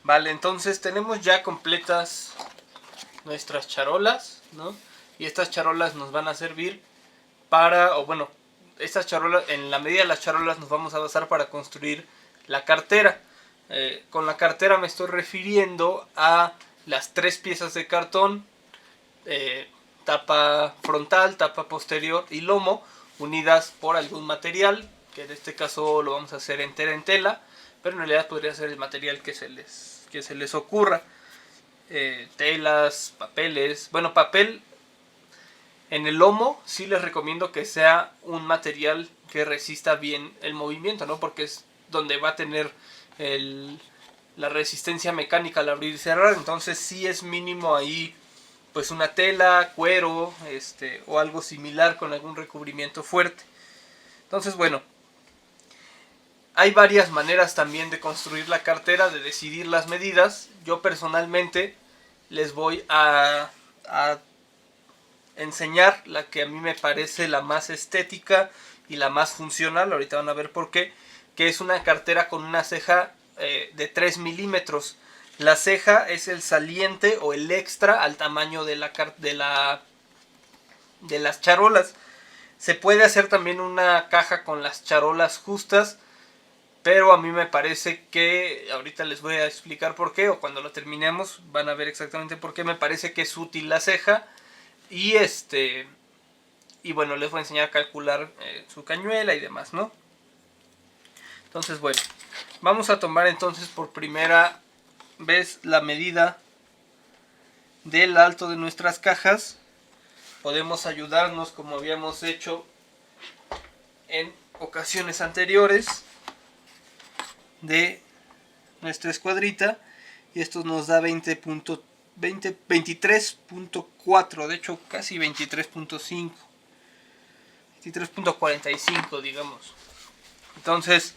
Vale, entonces tenemos ya completas nuestras charolas, ¿no? Y estas charolas nos van a servir estas charolas, en la medida de las charolas nos vamos a basar para construir la cartera. Con la cartera me estoy refiriendo a las 3 piezas de cartón tapa frontal, tapa posterior y lomo unidas por algún material, que en este caso lo vamos a hacer entera en tela, pero en realidad podría ser el material que se les ocurra. Telas, papeles. Bueno, papel en el lomo sí les recomiendo que sea un material que resista bien el movimiento, ¿no? Porque es donde va a tener la resistencia mecánica al abrir y cerrar. Entonces sí es mínimo ahí pues una tela, cuero, o algo similar con algún recubrimiento fuerte. Entonces, bueno, hay varias maneras también de construir la cartera, de decidir las medidas. Yo personalmente les voy a enseñar la que a mí me parece la más estética y la más funcional. Ahorita van a ver por qué. Que es una cartera con una ceja de 3 milímetros. La ceja es el saliente o el extra al tamaño de las charolas. Se puede hacer también una caja con las charolas justas, pero a mí me parece que, ahorita les voy a explicar por qué, o cuando lo terminemos van a ver exactamente por qué, me parece que es útil la ceja. Y y bueno, les voy a enseñar a calcular su cañuela y demás, ¿no? Entonces, bueno, vamos a tomar entonces por primera vez la medida del alto de nuestras cajas. Podemos ayudarnos como habíamos hecho en ocasiones anteriores de nuestra escuadrita, y esto nos da 23.4, de hecho casi 23.5, 23.45 digamos. Entonces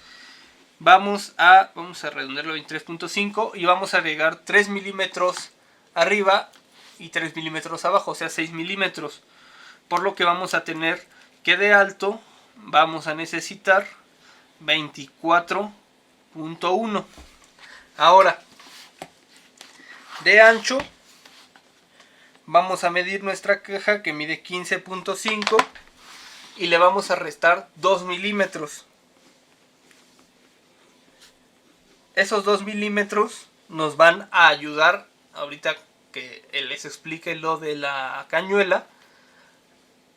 vamos a redondearlo a 23.5 y vamos a agregar 3 milímetros arriba y 3 milímetros abajo, o sea 6 milímetros, por lo que vamos a tener que de alto vamos a necesitar 24.1. ahora de ancho vamos a medir nuestra caja, que mide 15.5, y le vamos a restar 2 milímetros. Esos 2 milímetros nos van a ayudar, ahorita que les explique lo de la cañuela,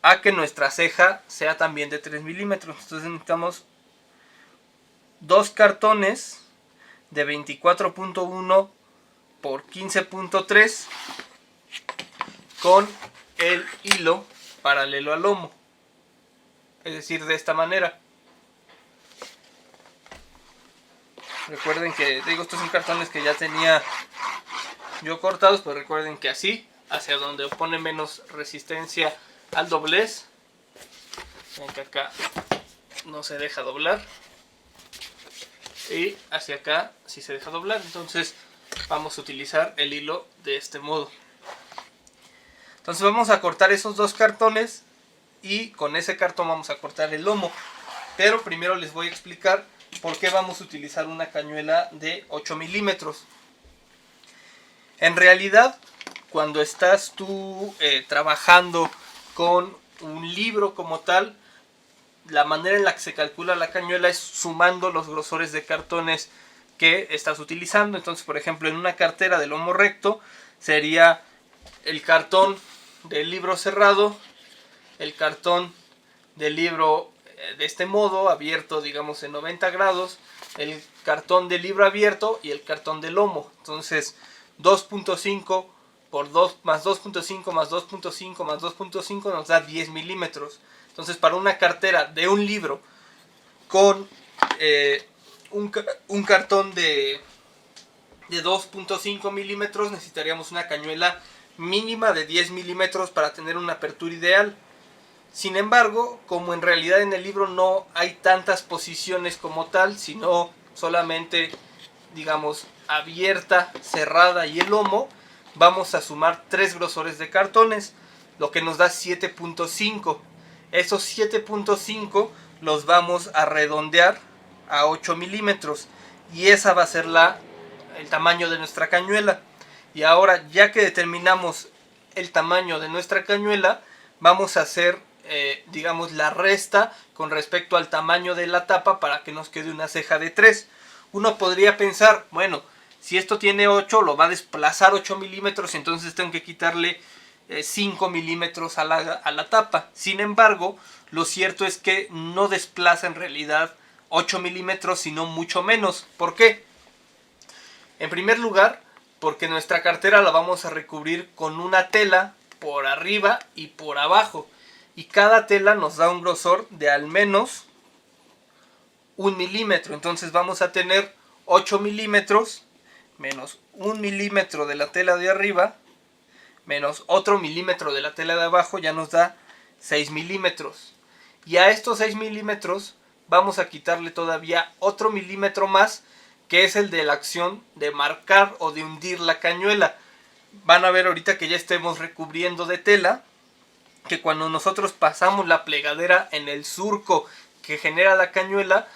a que nuestra ceja sea también de 3 milímetros. Entonces necesitamos 2 cartones de 24.1 por 15.3 con el hilo paralelo al lomo, es decir, de esta manera. Recuerden que, digo, estos son cartones que ya tenía yo cortados, pero recuerden que así, hacia donde pone menos resistencia al doblez. Ven que acá no se deja doblar, y hacia acá sí se deja doblar. Entonces vamos a utilizar el hilo de este modo. Entonces vamos a cortar esos 2 cartones, y con ese cartón vamos a cortar el lomo. Pero primero les voy a explicar por qué vamos a utilizar una cañuela de 8 milímetros. En realidad, cuando estás tú trabajando con un libro como tal, la manera en la que se calcula la cañuela es sumando los grosores de cartones que estás utilizando. Entonces, por ejemplo, en una cartera de lomo recto sería el cartón del libro cerrado, el cartón del libro de este modo, abierto digamos en 90 grados, el cartón del libro abierto y el cartón de lomo. Entonces 2.5 por 2 más 2.5 más 2.5 más 2.5 nos da 10 milímetros. Entonces para una cartera de un libro con un cartón de 2.5 milímetros necesitaríamos una cañuela mínima de 10 milímetros para tener una apertura ideal. Sin embargo, como en realidad en el libro no hay tantas posiciones como tal, sino solamente, digamos, abierta, cerrada y el lomo, vamos a sumar 3 grosores de cartones, lo que nos da 7.5. Esos 7.5 los vamos a redondear a 8 milímetros, y esa va a ser el tamaño de nuestra cañuela. Y ahora, ya que determinamos el tamaño de nuestra cañuela, vamos a hacer digamos la resta con respecto al tamaño de la tapa para que nos quede una ceja de 3. Uno podría pensar, bueno, si esto tiene 8, lo va a desplazar 8 milímetros, entonces tengo que quitarle 5 milímetros a la tapa. Sin embargo, lo cierto es que no desplaza en realidad 8 milímetros, sino mucho menos. ¿Por qué? En primer lugar, porque nuestra cartera la vamos a recubrir con una tela por arriba y por abajo. Y cada tela nos da un grosor de al menos 1 milímetro. Entonces vamos a tener 8 milímetros menos 1 milímetro de la tela de arriba menos otro milímetro de la tela de abajo, ya nos da 6 milímetros. Y a estos 6 milímetros vamos a quitarle todavía otro milímetro más, que es el de la acción de marcar o de hundir la cañuela. Van a ver ahorita que ya estemos recubriendo de tela, que cuando nosotros pasamos la plegadera en el surco que genera la cañuela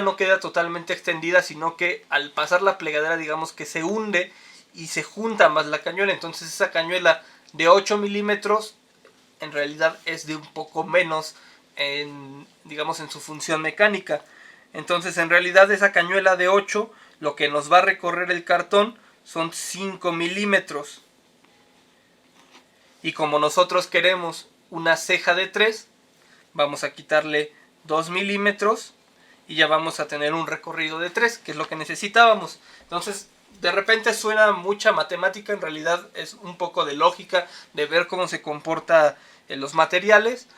no queda totalmente extendida, sino que al pasar la plegadera, digamos que se hunde y se junta más la cañuela. Entonces esa cañuela de 8 milímetros en realidad es de un poco menos digamos en su función mecánica. Entonces en realidad esa cañuela de 8, lo que nos va a recorrer el cartón son 5 milímetros. Y como nosotros queremos una ceja de 3, vamos a quitarle 2 milímetros y ya vamos a tener un recorrido de 3, que es lo que necesitábamos. Entonces, de repente suena mucha matemática, en realidad es un poco de lógica, de ver cómo se comportan los materiales.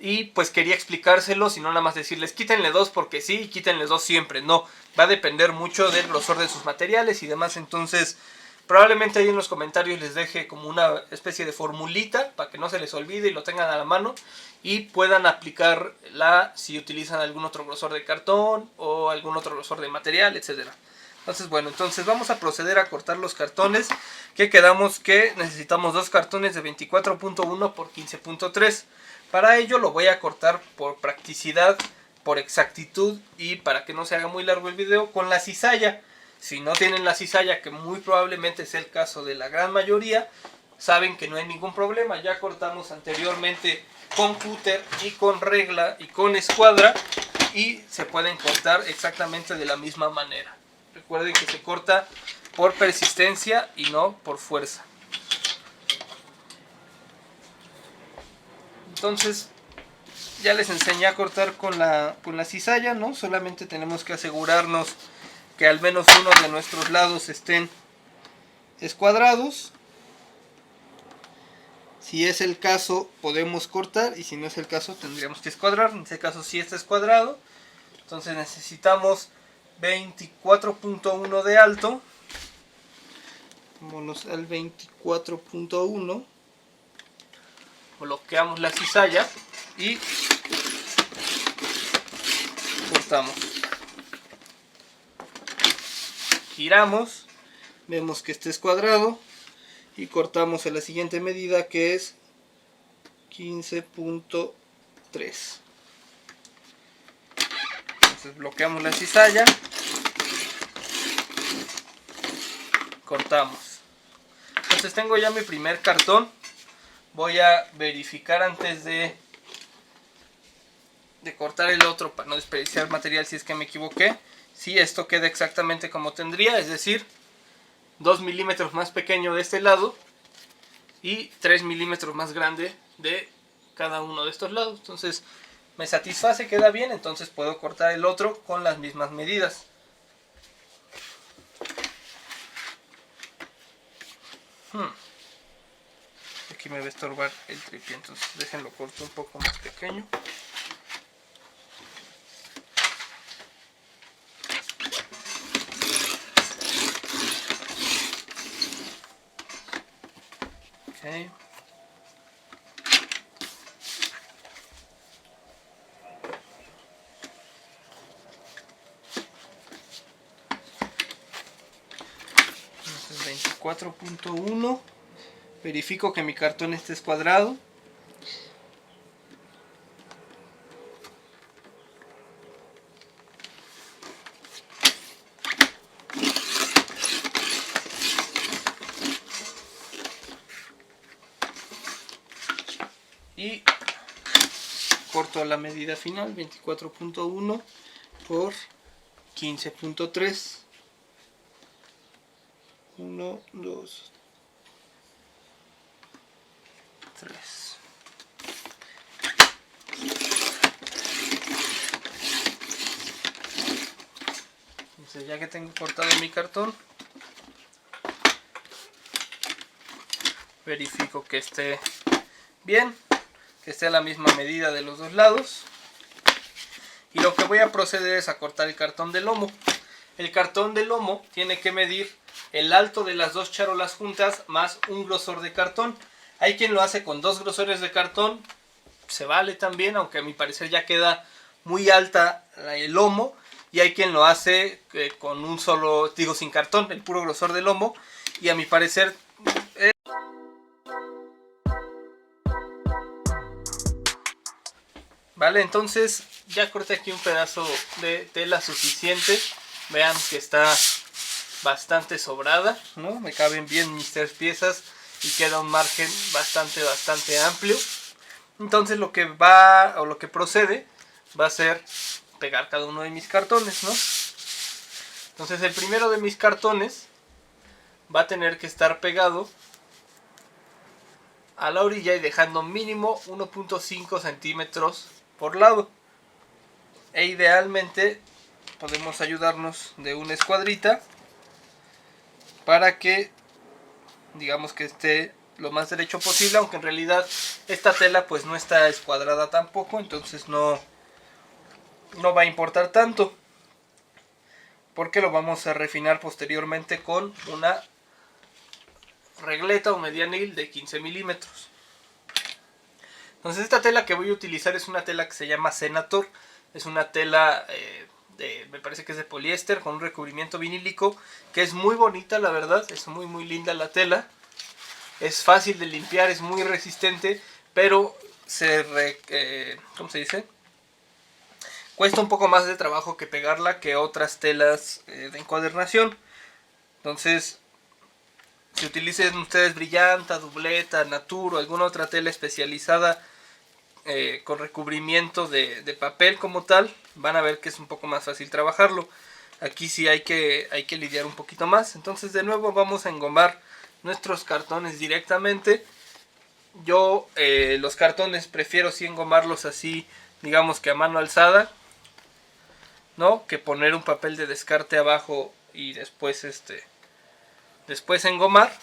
Y pues quería explicárselos y no nada más decirles quítenle 2 porque sí y quítenle 2 siempre. No, va a depender mucho del grosor de sus materiales y demás. Entonces probablemente ahí en los comentarios les deje como una especie de formulita para que no se les olvide y lo tengan a la mano y puedan aplicarla si utilizan algún otro grosor de cartón o algún otro grosor de material, etcétera. Entonces bueno, entonces vamos a proceder a cortar los cartones, que quedamos que necesitamos 2 cartones de 24.1 por 15.3. Para ello lo voy a cortar por practicidad, por exactitud y para que no se haga muy largo el video con la cizalla. Si no tienen la cizalla, que muy probablemente es el caso de la gran mayoría, saben que no hay ningún problema. Ya cortamos anteriormente con cúter y con regla y con escuadra y se pueden cortar exactamente de la misma manera. Recuerden que se corta por persistencia y no por fuerza. Entonces ya les enseñé a cortar con la cizalla, ¿no? Solamente tenemos que asegurarnos que al menos uno de nuestros lados estén escuadrados. Si es el caso podemos cortar y si no es el caso tendríamos que escuadrar. En este caso sí está escuadrado. Entonces necesitamos 24.1 de alto. Vámonos al 24.1. Bloqueamos la cizalla y cortamos. Giramos, vemos que está escuadrado y cortamos a la siguiente medida, que es 15.3. Entonces bloqueamos la cizalla, cortamos. Entonces tengo ya mi primer cartón. Voy a verificar antes de cortar el otro para no desperdiciar material si es que me equivoqué. Si esto queda exactamente como tendría, es decir, 2 milímetros más pequeño de este lado y 3 milímetros más grande de cada uno de estos lados. Entonces me satisface, queda bien, entonces puedo cortar el otro con las mismas medidas. Aquí me va a estorbar el tripié, entonces déjenlo corto un poco más pequeño. Okay. Entonces 24.1. Verifico que mi cartón esté escuadrado. Y corto la medida final, 24.1 por 15.3. 1, 2, 3. Entonces, ya que tengo cortado mi cartón, verifico que esté bien, que esté a la misma medida de los dos lados. Y lo que voy a proceder es a cortar el cartón de lomo. El cartón de lomo tiene que medir el alto de las dos charolas juntas más un grosor de cartón. Hay quien lo hace con 2 grosores de cartón, se vale también, aunque a mi parecer ya queda muy alta el lomo. Y hay quien lo hace con un solo, digo sin cartón, el puro grosor de lomo. Y a mi parecer... Vale, entonces ya corté aquí un pedazo de tela suficiente. Vean que está bastante sobrada, ¿no? Me caben bien mis 3 piezas y queda un margen bastante amplio. Entonces lo que procede va a ser pegar cada uno de mis cartones, ¿no? Entonces el primero de mis cartones va a tener que estar pegado a la orilla y dejando mínimo 1.5 centímetros por lado. E idealmente podemos ayudarnos de una escuadrita para que, digamos, que esté lo más derecho posible, aunque en realidad esta tela pues no está escuadrada tampoco, entonces no va a importar tanto, porque lo vamos a refinar posteriormente con una regleta o medianil de 15 milímetros. Entonces esta tela que voy a utilizar es una tela que se llama Senator. Es una tela me parece que es de poliéster con un recubrimiento vinílico, que es muy bonita, la verdad. Es muy linda la tela. Es fácil de limpiar, es muy resistente, pero ¿cómo se dice? Cuesta un poco más de trabajo que pegarla que otras telas de encuadernación. Entonces, si utilicen ustedes Brillanta, Dubleta, Natur o alguna otra tela especializada con recubrimiento de papel como tal, van a ver que es un poco más fácil trabajarlo. Aquí sí hay que lidiar un poquito más. Entonces de nuevo vamos a engomar nuestros cartones directamente. Yo los cartones prefiero sí engomarlos así, digamos que a mano alzada, ¿no? Que poner un papel de descarte abajo y después engomar.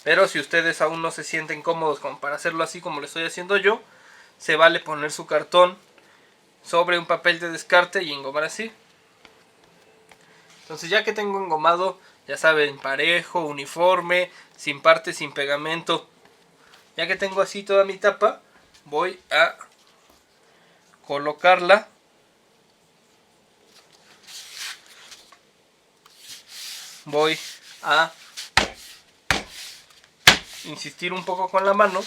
Pero si ustedes aún no se sienten cómodos como para hacerlo así como lo estoy haciendo yo, se vale poner su cartón sobre un papel de descarte y engomar así. Entonces ya que tengo engomado, ya saben, parejo, uniforme, sin parte, sin pegamento, ya que tengo así toda mi tapa, voy a colocarla voy a insistir un poco con la mano,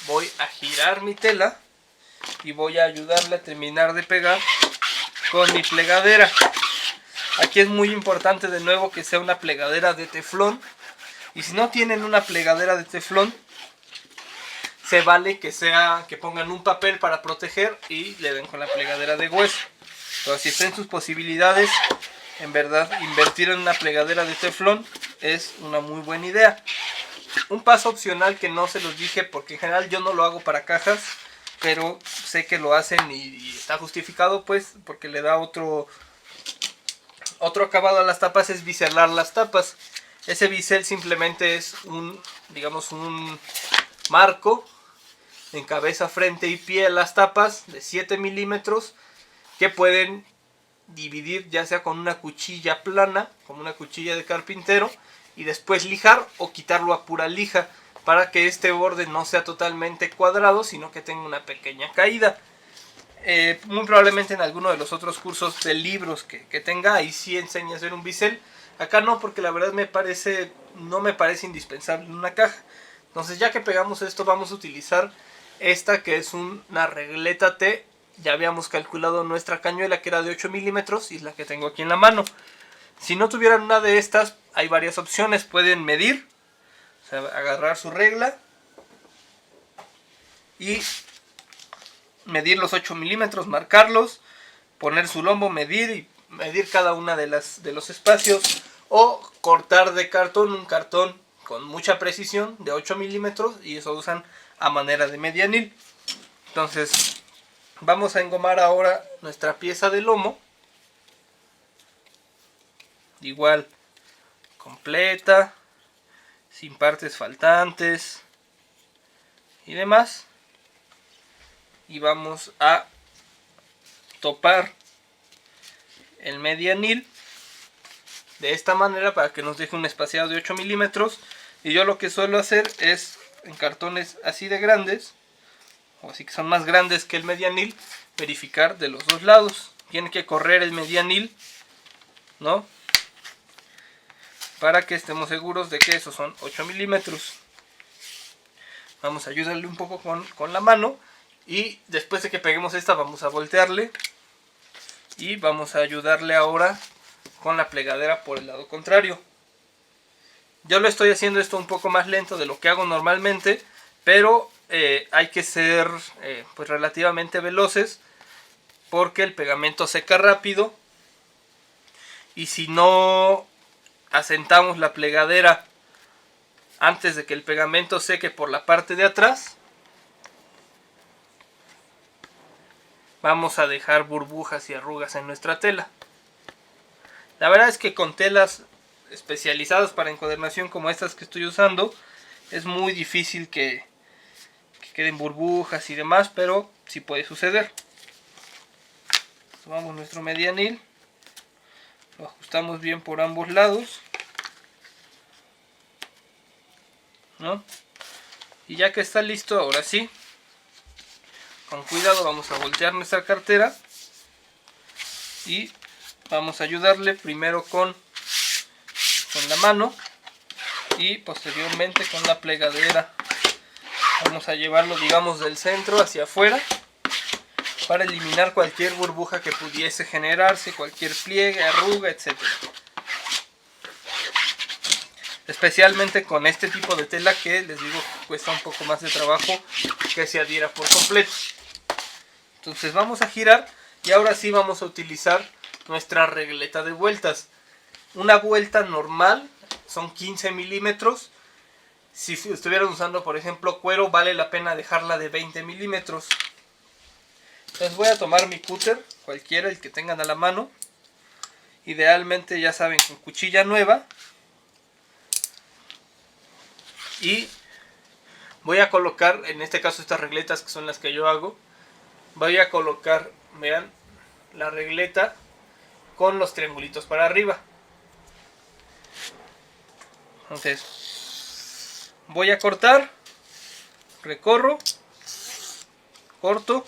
voy a girar mi tela y voy a ayudarle a terminar de pegar con mi plegadera. Aquí es muy importante de nuevo que sea una plegadera de teflón, y si no tienen una plegadera de teflón, se vale que pongan un papel para proteger y le den con la plegadera de hueso. Pero si está en sus posibilidades, en verdad, invertir en una plegadera de teflón es una muy buena idea. Un paso opcional que no se los dije, porque en general yo no lo hago para cajas, pero sé que lo hacen y está justificado, pues, porque le da otro acabado a las tapas, es biselar las tapas. Ese bisel simplemente es un marco en cabeza, frente y pie a las tapas de 7 milímetros que pueden dividir ya sea con una cuchilla plana, como una cuchilla de carpintero, y después lijar o quitarlo a pura lija para que este borde no sea totalmente cuadrado, sino que tenga una pequeña caída. Muy probablemente en alguno de los otros cursos de libros que tenga, ahí sí enseña a hacer un bisel. Acá no, porque la verdad no me parece indispensable en una caja. Entonces ya que pegamos esto, vamos a utilizar esta que es una regleta T. Ya habíamos calculado nuestra cañuela que era de 8 milímetros y es la que tengo aquí en la mano. Si no tuvieran una de estas, hay varias opciones. Pueden medir, o sea, agarrar su regla y medir los 8 milímetros, marcarlos, poner su lomo, medir y medir cada una de los espacios, o cortar de cartón un cartón con mucha precisión de 8 milímetros y eso usan a manera de medianil. Entonces vamos a engomar ahora nuestra pieza de lomo, igual completa, sin partes faltantes y demás, y vamos a topar el medianil de esta manera para que nos deje un espaciado de 8 milímetros. Y yo lo que suelo hacer es, en cartones así de grandes, o así que son más grandes que el medianil, verificar de los dos lados. Tiene que correr el medianil, ¿no? Para que estemos seguros de que esos son 8 milímetros. Vamos a ayudarle un poco con la mano, y después de que peguemos esta vamos a voltearle y vamos a ayudarle ahora con la plegadera por el lado contrario. Yo lo estoy haciendo esto un poco más lento de lo que hago normalmente, pero hay que ser pues relativamente veloces, porque el pegamento seca rápido, y si no asentamos la plegadera antes de que el pegamento seque por la parte de atrás, vamos a dejar burbujas y arrugas en nuestra tela. La verdad es que con telas especializadas para encuadernación como estas que estoy usando, es muy difícil que queden burbujas y demás, pero sí puede suceder. Tomamos nuestro medianil, lo ajustamos bien por ambos lados, ¿no? Y ya que está listo, ahora sí, con cuidado vamos a voltear nuestra cartera y vamos a ayudarle primero con la mano y posteriormente con la plegadera. Vamos a llevarlo, digamos, del centro hacia afuera para eliminar cualquier burbuja que pudiese generarse, cualquier pliegue, arruga, etc. Especialmente con este tipo de tela que, les digo, cuesta un poco más de trabajo que se adhiera por completo. Entonces vamos a girar y ahora sí vamos a utilizar nuestra regleta de vueltas. Una vuelta normal son 15 milímetros. Si estuvieran usando, por ejemplo, cuero, vale la pena dejarla de 20 milímetros. Entonces voy a tomar mi cúter, cualquiera, el que tengan a la mano. Idealmente, ya saben, con cuchilla nueva. Y voy a colocar, en este caso estas regletas que son las que yo hago, voy a colocar, vean, la regleta con los triangulitos para arriba. Entonces voy a cortar, recorro, corto,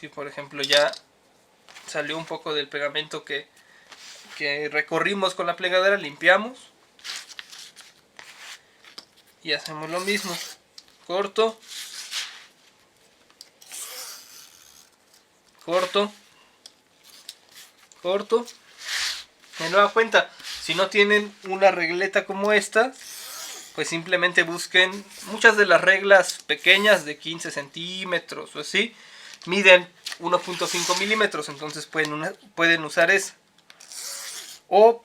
y por ejemplo ya salió un poco del pegamento que recorrimos con la plegadera, limpiamos y hacemos lo mismo, corto, corto, corto. De nueva cuenta, si no tienen una regleta como esta, pues simplemente busquen muchas de las reglas pequeñas de 15 centímetros o así, miden 1.5 milímetros, entonces pueden usar esa. O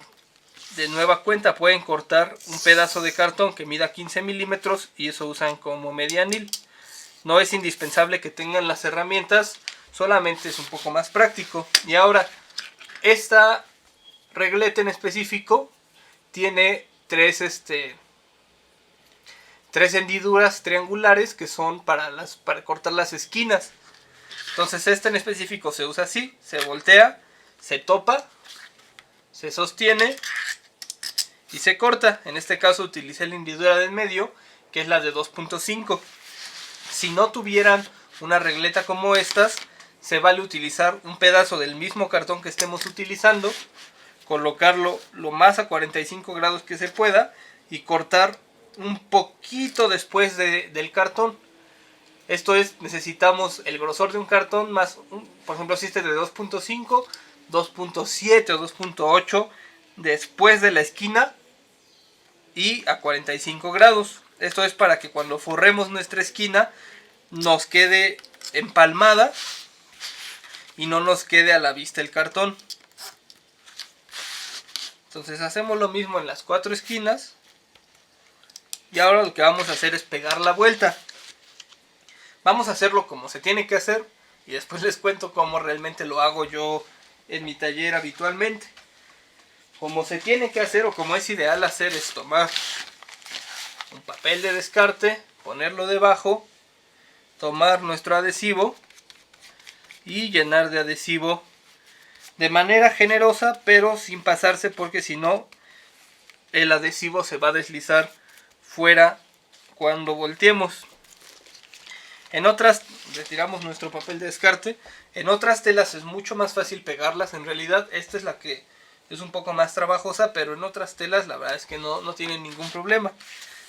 de nueva cuenta pueden cortar un pedazo de cartón que mida 15 milímetros y eso usan como medianil. No es indispensable que tengan las herramientas, solamente es un poco más práctico. Y ahora, esta regleta en específico tiene tres hendiduras triangulares que son para cortar las esquinas. Entonces esta en específico se usa así, se voltea, se topa, se sostiene y se corta. En este caso utilicé la hendidura del medio, que es la de 2.5. Si no tuvieran una regleta como estas, se vale utilizar un pedazo del mismo cartón que estemos utilizando, colocarlo lo más a 45 grados que se pueda y cortar un poquito después del cartón. Esto es, necesitamos el grosor de un cartón más, por ejemplo, si este es de 2.5, 2.7 o 2.8 después de la esquina y a 45 grados. Esto es para que cuando forremos nuestra esquina nos quede empalmada y no nos quede a la vista el cartón. Entonces hacemos lo mismo en las 4 esquinas. Y ahora lo que vamos a hacer es pegar la vuelta. Vamos a hacerlo como se tiene que hacer. Y después les cuento cómo realmente lo hago yo en mi taller habitualmente. Como se tiene que hacer o como es ideal hacer es tomar un papel de descarte, ponerlo debajo, tomar nuestro adhesivo y llenar de adhesivo de manera generosa, pero sin pasarse, porque si no el adhesivo se va a deslizar fuera cuando volteemos. En otras, retiramos nuestro papel de descarte. En otras telas es mucho más fácil pegarlas. En realidad esta es la que es un poco más trabajosa, pero en otras telas la verdad es que no tienen ningún problema.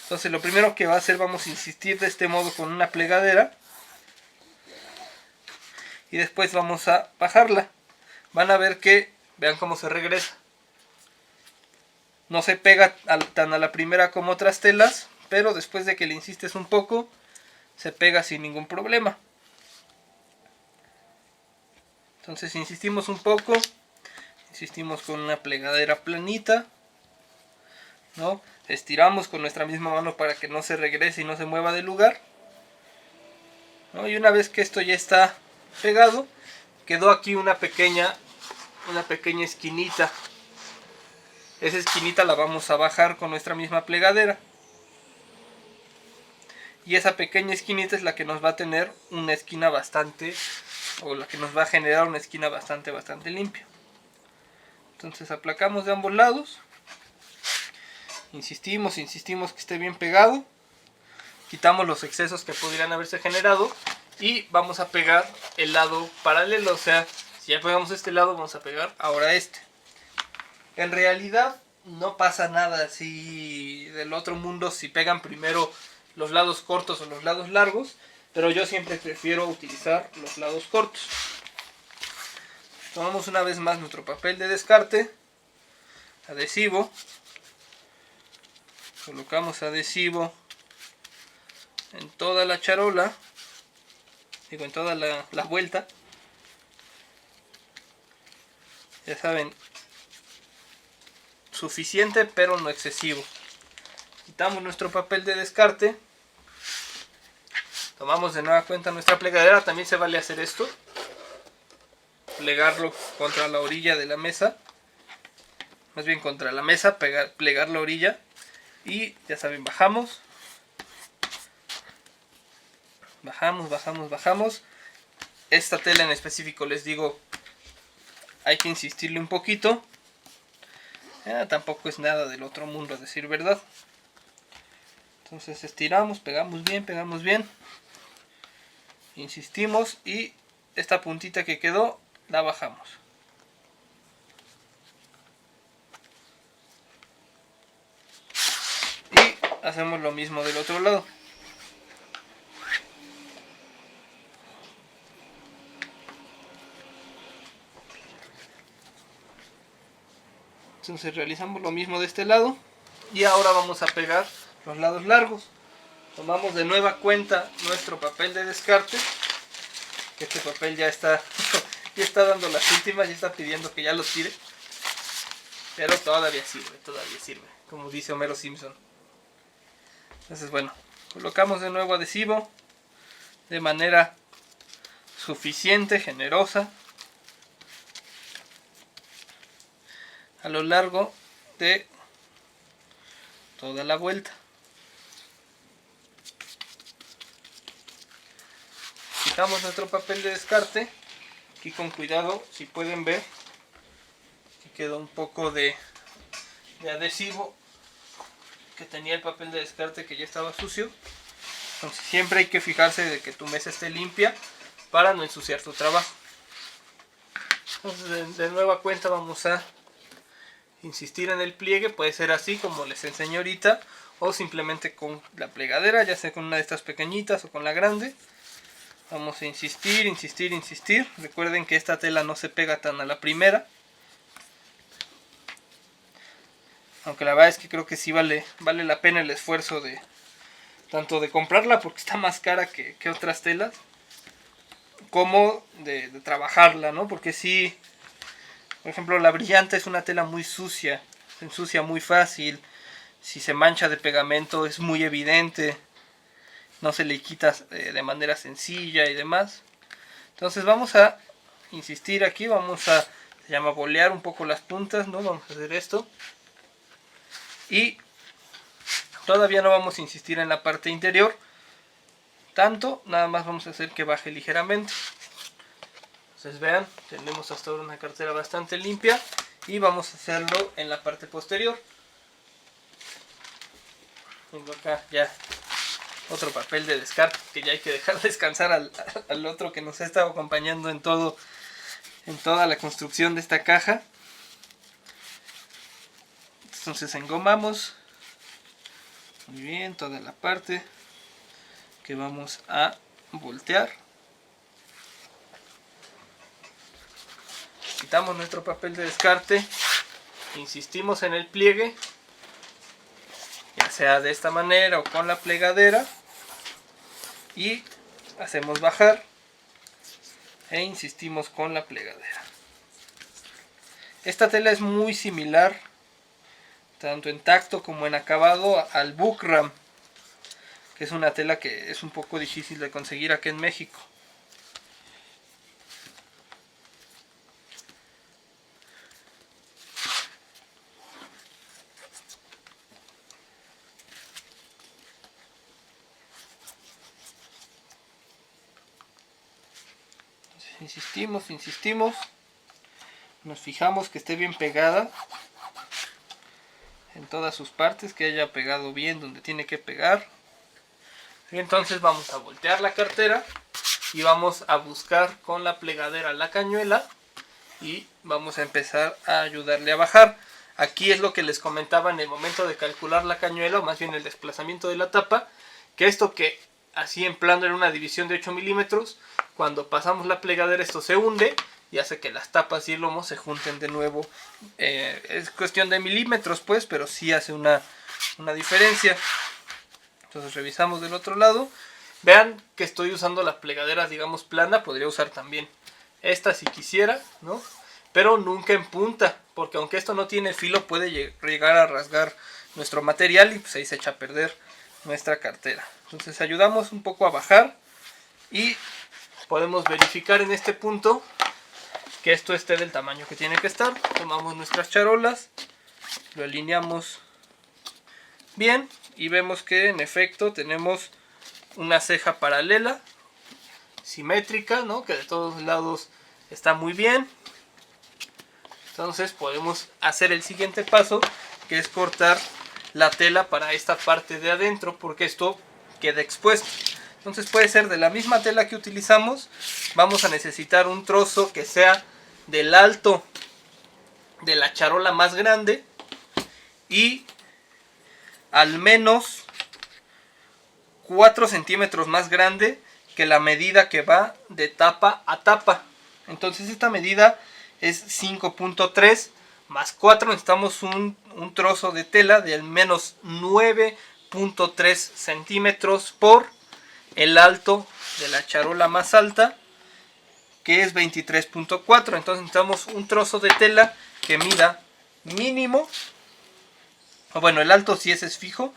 Entonces lo primero que va a hacer, vamos a insistir de este modo con una plegadera. Y después vamos a bajarla. Van a ver que, vean cómo se regresa. No se pega tan a la primera como otras telas, pero después de que le insistes un poco, se pega sin ningún problema. Entonces insistimos un poco, insistimos con una plegadera planita, ¿no? Estiramos con nuestra misma mano para que no se regrese y no se mueva del lugar, ¿no? Y una vez que esto ya está pegado, quedó aquí una pequeña esquinita. Esa esquinita la vamos a bajar con nuestra misma plegadera. Y esa pequeña esquinita es la que nos va a tener una esquina bastante, o la que nos va a generar una esquina bastante limpia. Entonces aplacamos de ambos lados. Insistimos que esté bien pegado. Quitamos los excesos que podrían haberse generado. Y vamos a pegar el lado paralelo. O sea, si ya pegamos este lado, vamos a pegar ahora este. En realidad no pasa nada así del otro mundo si pegan primero los lados cortos o los lados largos, pero yo siempre prefiero utilizar los lados cortos. Tomamos una vez más nuestro papel de descarte, adhesivo, colocamos adhesivo en toda la charola, digo en toda la vuelta, ya saben, suficiente pero no excesivo. Quitamos nuestro papel de descarte, tomamos de nueva cuenta nuestra plegadera. También se vale hacer esto, plegarlo contra la orilla de la mesa, más bien contra la mesa, plegar la orilla y ya saben, bajamos. Esta tela en específico, les digo, hay que insistirle un poquito. Tampoco es nada del otro mundo, a decir verdad. Entonces estiramos, pegamos bien, insistimos y esta puntita que quedó la bajamos. Y hacemos lo mismo del otro lado. Entonces realizamos lo mismo de este lado. Y ahora vamos a pegar los lados largos. Tomamos de nueva cuenta nuestro papel de descarte. Que este papel ya está dando las últimas, ya está pidiendo que ya lo tire. Pero todavía sirve, como dice Homero Simpson. Entonces bueno, colocamos de nuevo adhesivo de manera suficiente, generosa, a lo largo de toda la vuelta. Quitamos nuestro papel de descarte. Aquí con cuidado, si pueden ver, que quedó un poco de adhesivo que tenía el papel de descarte, que ya estaba sucio. Entonces siempre hay que fijarse de que tu mesa esté limpia para no ensuciar tu trabajo. Entonces de nueva cuenta vamos a insistir en el pliegue. Puede ser así como les enseñé ahorita, o simplemente con la plegadera, ya sea con una de estas pequeñitas o con la grande. Vamos a insistir. Recuerden que esta tela no se pega tan a la primera, aunque la verdad es que creo que sí vale la pena el esfuerzo de tanto de comprarla, porque está más cara que otras telas, como de trabajarla, ¿no? Porque sí, por ejemplo, la brillante es una tela muy sucia se ensucia muy fácil, si se mancha de pegamento es muy evidente, no se le quita de manera sencilla y demás. Entonces vamos a insistir aquí, se llama bolear un poco las puntas, ¿no? Vamos a hacer esto. Y todavía no vamos a insistir en la parte interior tanto, nada más vamos a hacer que baje ligeramente. Entonces vean, tenemos hasta ahora una cartera bastante limpia y vamos a hacerlo en la parte posterior. Tengo acá ya otro papel de descarte que ya hay que dejar descansar al otro que nos ha estado acompañando en toda la construcción de esta caja. Entonces engomamos muy bien toda la parte que vamos a voltear. Quitamos nuestro papel de descarte, insistimos en el pliegue, ya sea de esta manera o con la plegadera, y hacemos bajar e insistimos con la plegadera. Esta tela es muy similar, tanto en tacto como en acabado, al Buckram, que es una tela que es un poco difícil de conseguir aquí en México. Insistimos, nos fijamos que esté bien pegada en todas sus partes, que haya pegado bien donde tiene que pegar. Y entonces vamos a voltear la cartera y vamos a buscar con la plegadera la cañuela y vamos a empezar a ayudarle a bajar. Aquí es lo que les comentaba en el momento de calcular la cañuela, o más bien el desplazamiento de la tapa, que esto que así en plano era una división de 8 milímetros, cuando pasamos la plegadera esto se hunde y hace que las tapas y el lomo se junten de nuevo. Es cuestión de milímetros pues, pero sí hace una diferencia. Entonces revisamos del otro lado. Vean que estoy usando la plegadera, digamos, plana. Podría usar también esta si quisiera, ¿no? Pero nunca en punta, porque aunque esto no tiene filo, puede llegar a rasgar nuestro material y pues ahí se echa a perder nuestra cartera. Entonces ayudamos un poco a bajar y podemos verificar en este punto que esto esté del tamaño que tiene que estar. Tomamos nuestras charolas, lo alineamos bien y vemos que en efecto tenemos una ceja paralela, simétrica, ¿no? Que de todos lados está muy bien. Entonces podemos hacer el siguiente paso, que es cortar la tela para esta parte de adentro, porque esto queda expuesto. Entonces puede ser de la misma tela que utilizamos. Vamos a necesitar un trozo que sea del alto de la charola más grande y al menos 4 centímetros más grande que la medida que va de tapa a tapa. Entonces esta medida es 5.3 más 4, necesitamos un trozo de tela de al menos 9.3 centímetros por el alto de la charola más alta, que es 23.4. entonces necesitamos un trozo de tela que mida mínimo, o bueno, el alto si ese es fijo,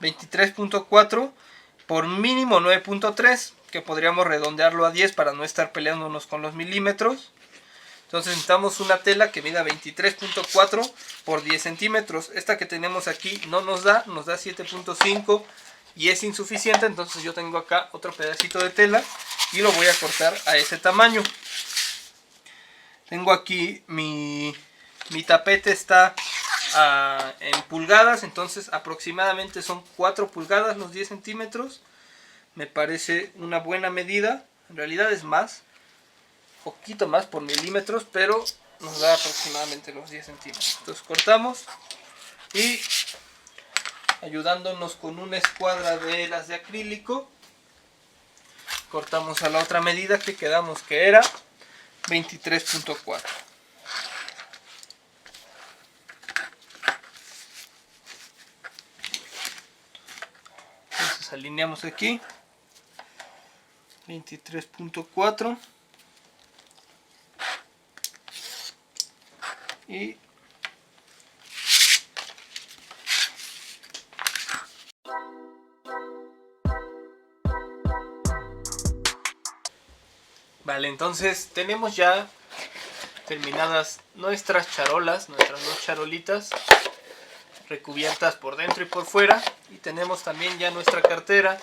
23.4 por mínimo 9.3, que podríamos redondearlo a 10 para no estar peleándonos con los milímetros. Entonces necesitamos una tela que mida 23.4 por 10 centímetros. Esta que tenemos aquí no nos da 7.5 y es insuficiente. Entonces yo tengo acá otro pedacito de tela y lo voy a cortar a ese tamaño. Tengo aquí mi tapete, está en pulgadas, entonces aproximadamente son 4 pulgadas los 10 centímetros. Me parece una buena medida, en realidad es más, poquito más por milímetros, pero nos da aproximadamente los 10 centímetros. Entonces cortamos y ayudándonos con una escuadra de las de acrílico, cortamos a la otra medida que quedamos que era 23.4. Entonces alineamos aquí 23.4 y Vale, entonces tenemos ya terminadas nuestras charolas, nuestras dos charolitas recubiertas por dentro y por fuera, y tenemos también ya nuestra cartera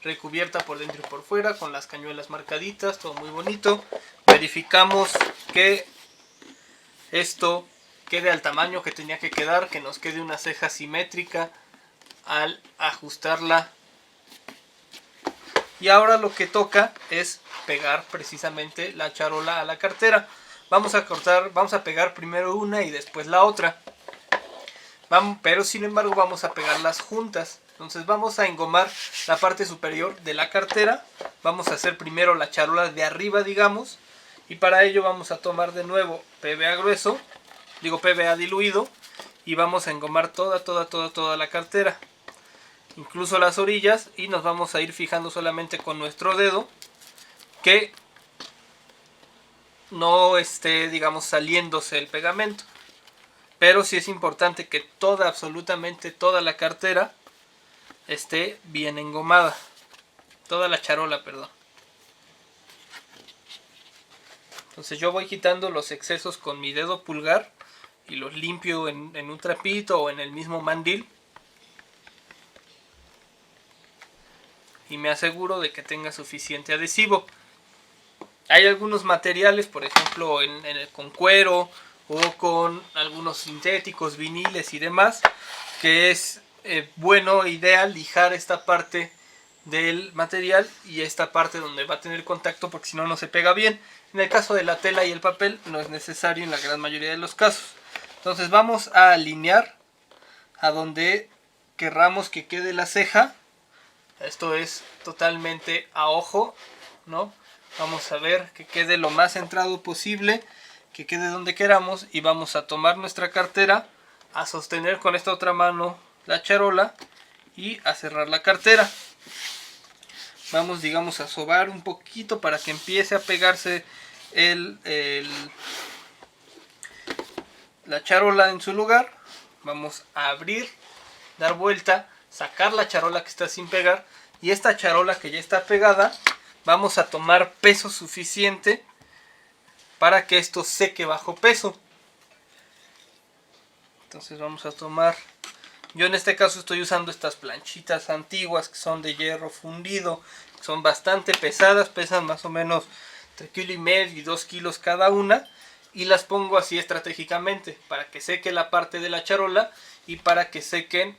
recubierta por dentro y por fuera con las cañuelas marcaditas, todo muy bonito. Verificamos que esto quede al tamaño que tenía que quedar, que nos quede una ceja simétrica al ajustarla. Y ahora lo que toca es pegar precisamente la charola a la cartera. Vamos a pegar primero una y después la otra. Pero sin embargo vamos a pegarlas juntas. Entonces vamos a engomar la parte superior de la cartera. Vamos a hacer primero la charola de arriba, digamos. Y para ello vamos a tomar de nuevo PVA grueso, PVA diluido. Y vamos a engomar toda la cartera, incluso las orillas, y nos vamos a ir fijando solamente con nuestro dedo que no esté, digamos, saliéndose el pegamento. Pero sí es importante que absolutamente toda la cartera esté bien engomada, toda la charola, perdón. Entonces yo voy quitando los excesos con mi dedo pulgar y los limpio en un trapito o en el mismo mandil. Y me aseguro de que tenga suficiente adhesivo. Hay algunos materiales, por ejemplo con cuero o con algunos sintéticos, viniles y demás, que es ideal lijar esta parte del material y esta parte donde va a tener contacto, porque si no, no se pega bien. En el caso de la tela y el papel no es necesario en la gran mayoría de los casos. Entonces vamos a alinear a donde querramos que quede la ceja. Esto es totalmente a ojo, ¿no? Vamos a ver que quede lo más centrado posible, que quede donde queramos, y vamos a tomar nuestra cartera, a sostener con esta otra mano la charola y a cerrar la cartera. Vamos, digamos, a sobar un poquito para que empiece a pegarse la charola en su lugar. Vamos a abrir, dar vuelta, sacar la charola que está sin pegar, y esta charola que ya está pegada vamos a tomar peso suficiente para que esto seque bajo peso. Entonces vamos a tomar, yo en este caso estoy usando estas planchitas antiguas que son de hierro fundido, que son bastante pesadas, pesan más o menos entre 1,5 kg y 2 kilos cada una, y las pongo así estratégicamente para que seque la parte de la charola y para que sequen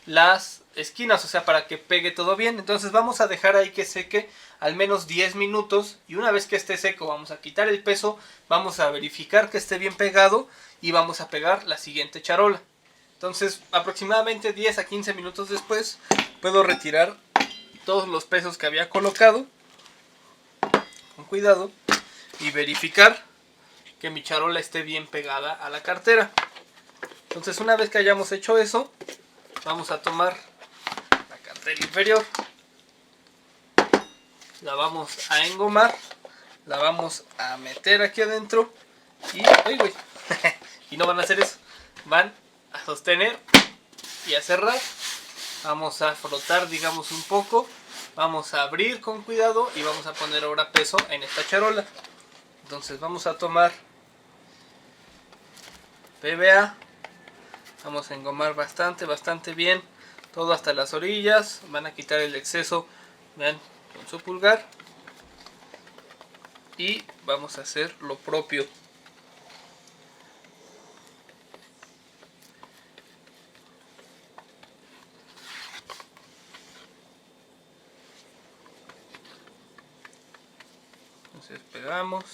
las esquinas, o sea, para que pegue todo bien. Entonces vamos a dejar ahí que seque al menos 10 minutos, y una vez que esté seco vamos a quitar el peso, vamos a verificar que esté bien pegado y vamos a pegar la siguiente charola. Entonces aproximadamente 10 a 15 minutos después puedo retirar todos los pesos que había colocado con cuidado y verificar que mi charola esté bien pegada a la cartera. Entonces una vez que hayamos hecho eso, vamos a tomar la cartera inferior, la vamos a engomar, la vamos a meter aquí adentro y, y no van a hacer eso, van a sostener y a cerrar. Vamos a frotar, digamos, un poco, vamos a abrir con cuidado y vamos a poner ahora peso en esta charola. Entonces vamos a tomar PVA, vamos a engomar bastante bien todo hasta las orillas, van a quitar el exceso, vean, con su pulgar, y vamos a hacer lo propio. Entonces pegamos,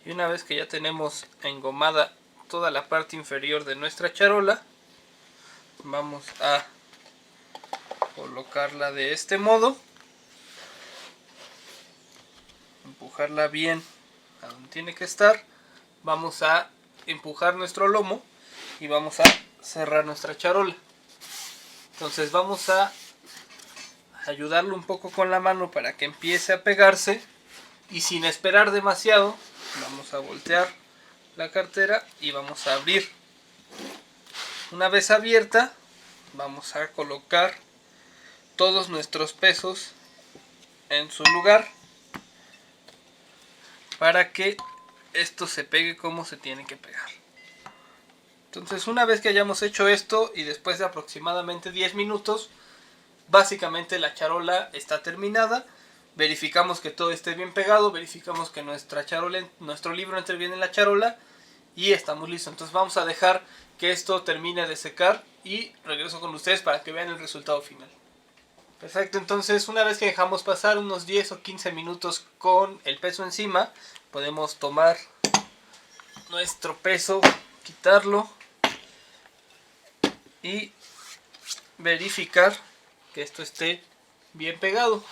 y una vez que ya tenemos engomada toda la parte inferior de nuestra charola, vamos a colocarla de este modo, empujarla bien a donde tiene que estar, vamos a empujar nuestro lomo y vamos a cerrar nuestra charola. Entonces vamos a ayudarlo un poco con la mano para que empiece a pegarse, y sin esperar demasiado vamos a voltear la cartera y vamos a abrir. Una vez abierta vamos a colocar todos nuestros pesos en su lugar para que esto se pegue como se tiene que pegar. Entonces, una vez que hayamos hecho esto y después de aproximadamente 10 minutos, básicamente la charola está terminada. Verificamos que todo esté bien pegado, verificamos que nuestro libro entre bien en la charola y estamos listos. Entonces vamos a dejar que esto termine de secar y regreso con ustedes para que vean el resultado final. Perfecto, entonces una vez que dejamos pasar unos 10 o 15 minutos con el peso encima, podemos tomar nuestro peso, quitarlo y verificar que esto esté bien pegado.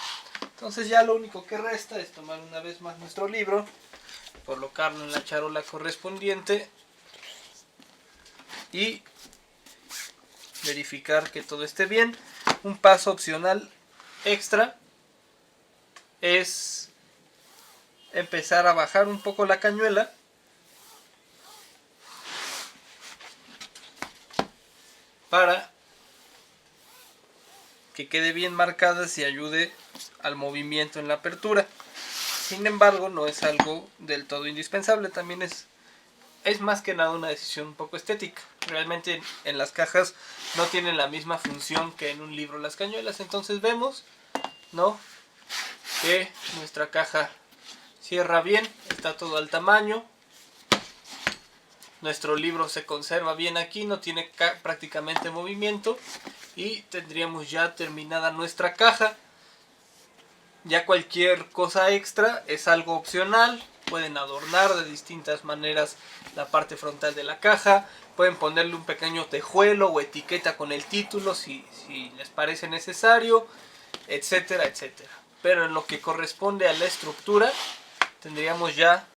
Entonces ya lo único que resta es tomar una vez más nuestro libro, colocarlo en la charola correspondiente y verificar que todo esté bien. Un paso opcional extra es empezar a bajar un poco la cañuela para que quede bien marcada y ayude al movimiento en la apertura. Sin embargo, no es algo del todo indispensable, también es más que nada una decisión un poco estética. Realmente en las cajas no tienen la misma función que en un libro las cañuelas, entonces vemos, ¿no?, que nuestra caja cierra bien, está todo al tamaño. Nuestro libro se conserva bien aquí, no tiene prácticamente movimiento y tendríamos ya terminada nuestra caja. Ya cualquier cosa extra es algo opcional, pueden adornar de distintas maneras la parte frontal de la caja, pueden ponerle un pequeño tejuelo o etiqueta con el título si les parece necesario, etcétera, etcétera. Pero en lo que corresponde a la estructura, tendríamos ya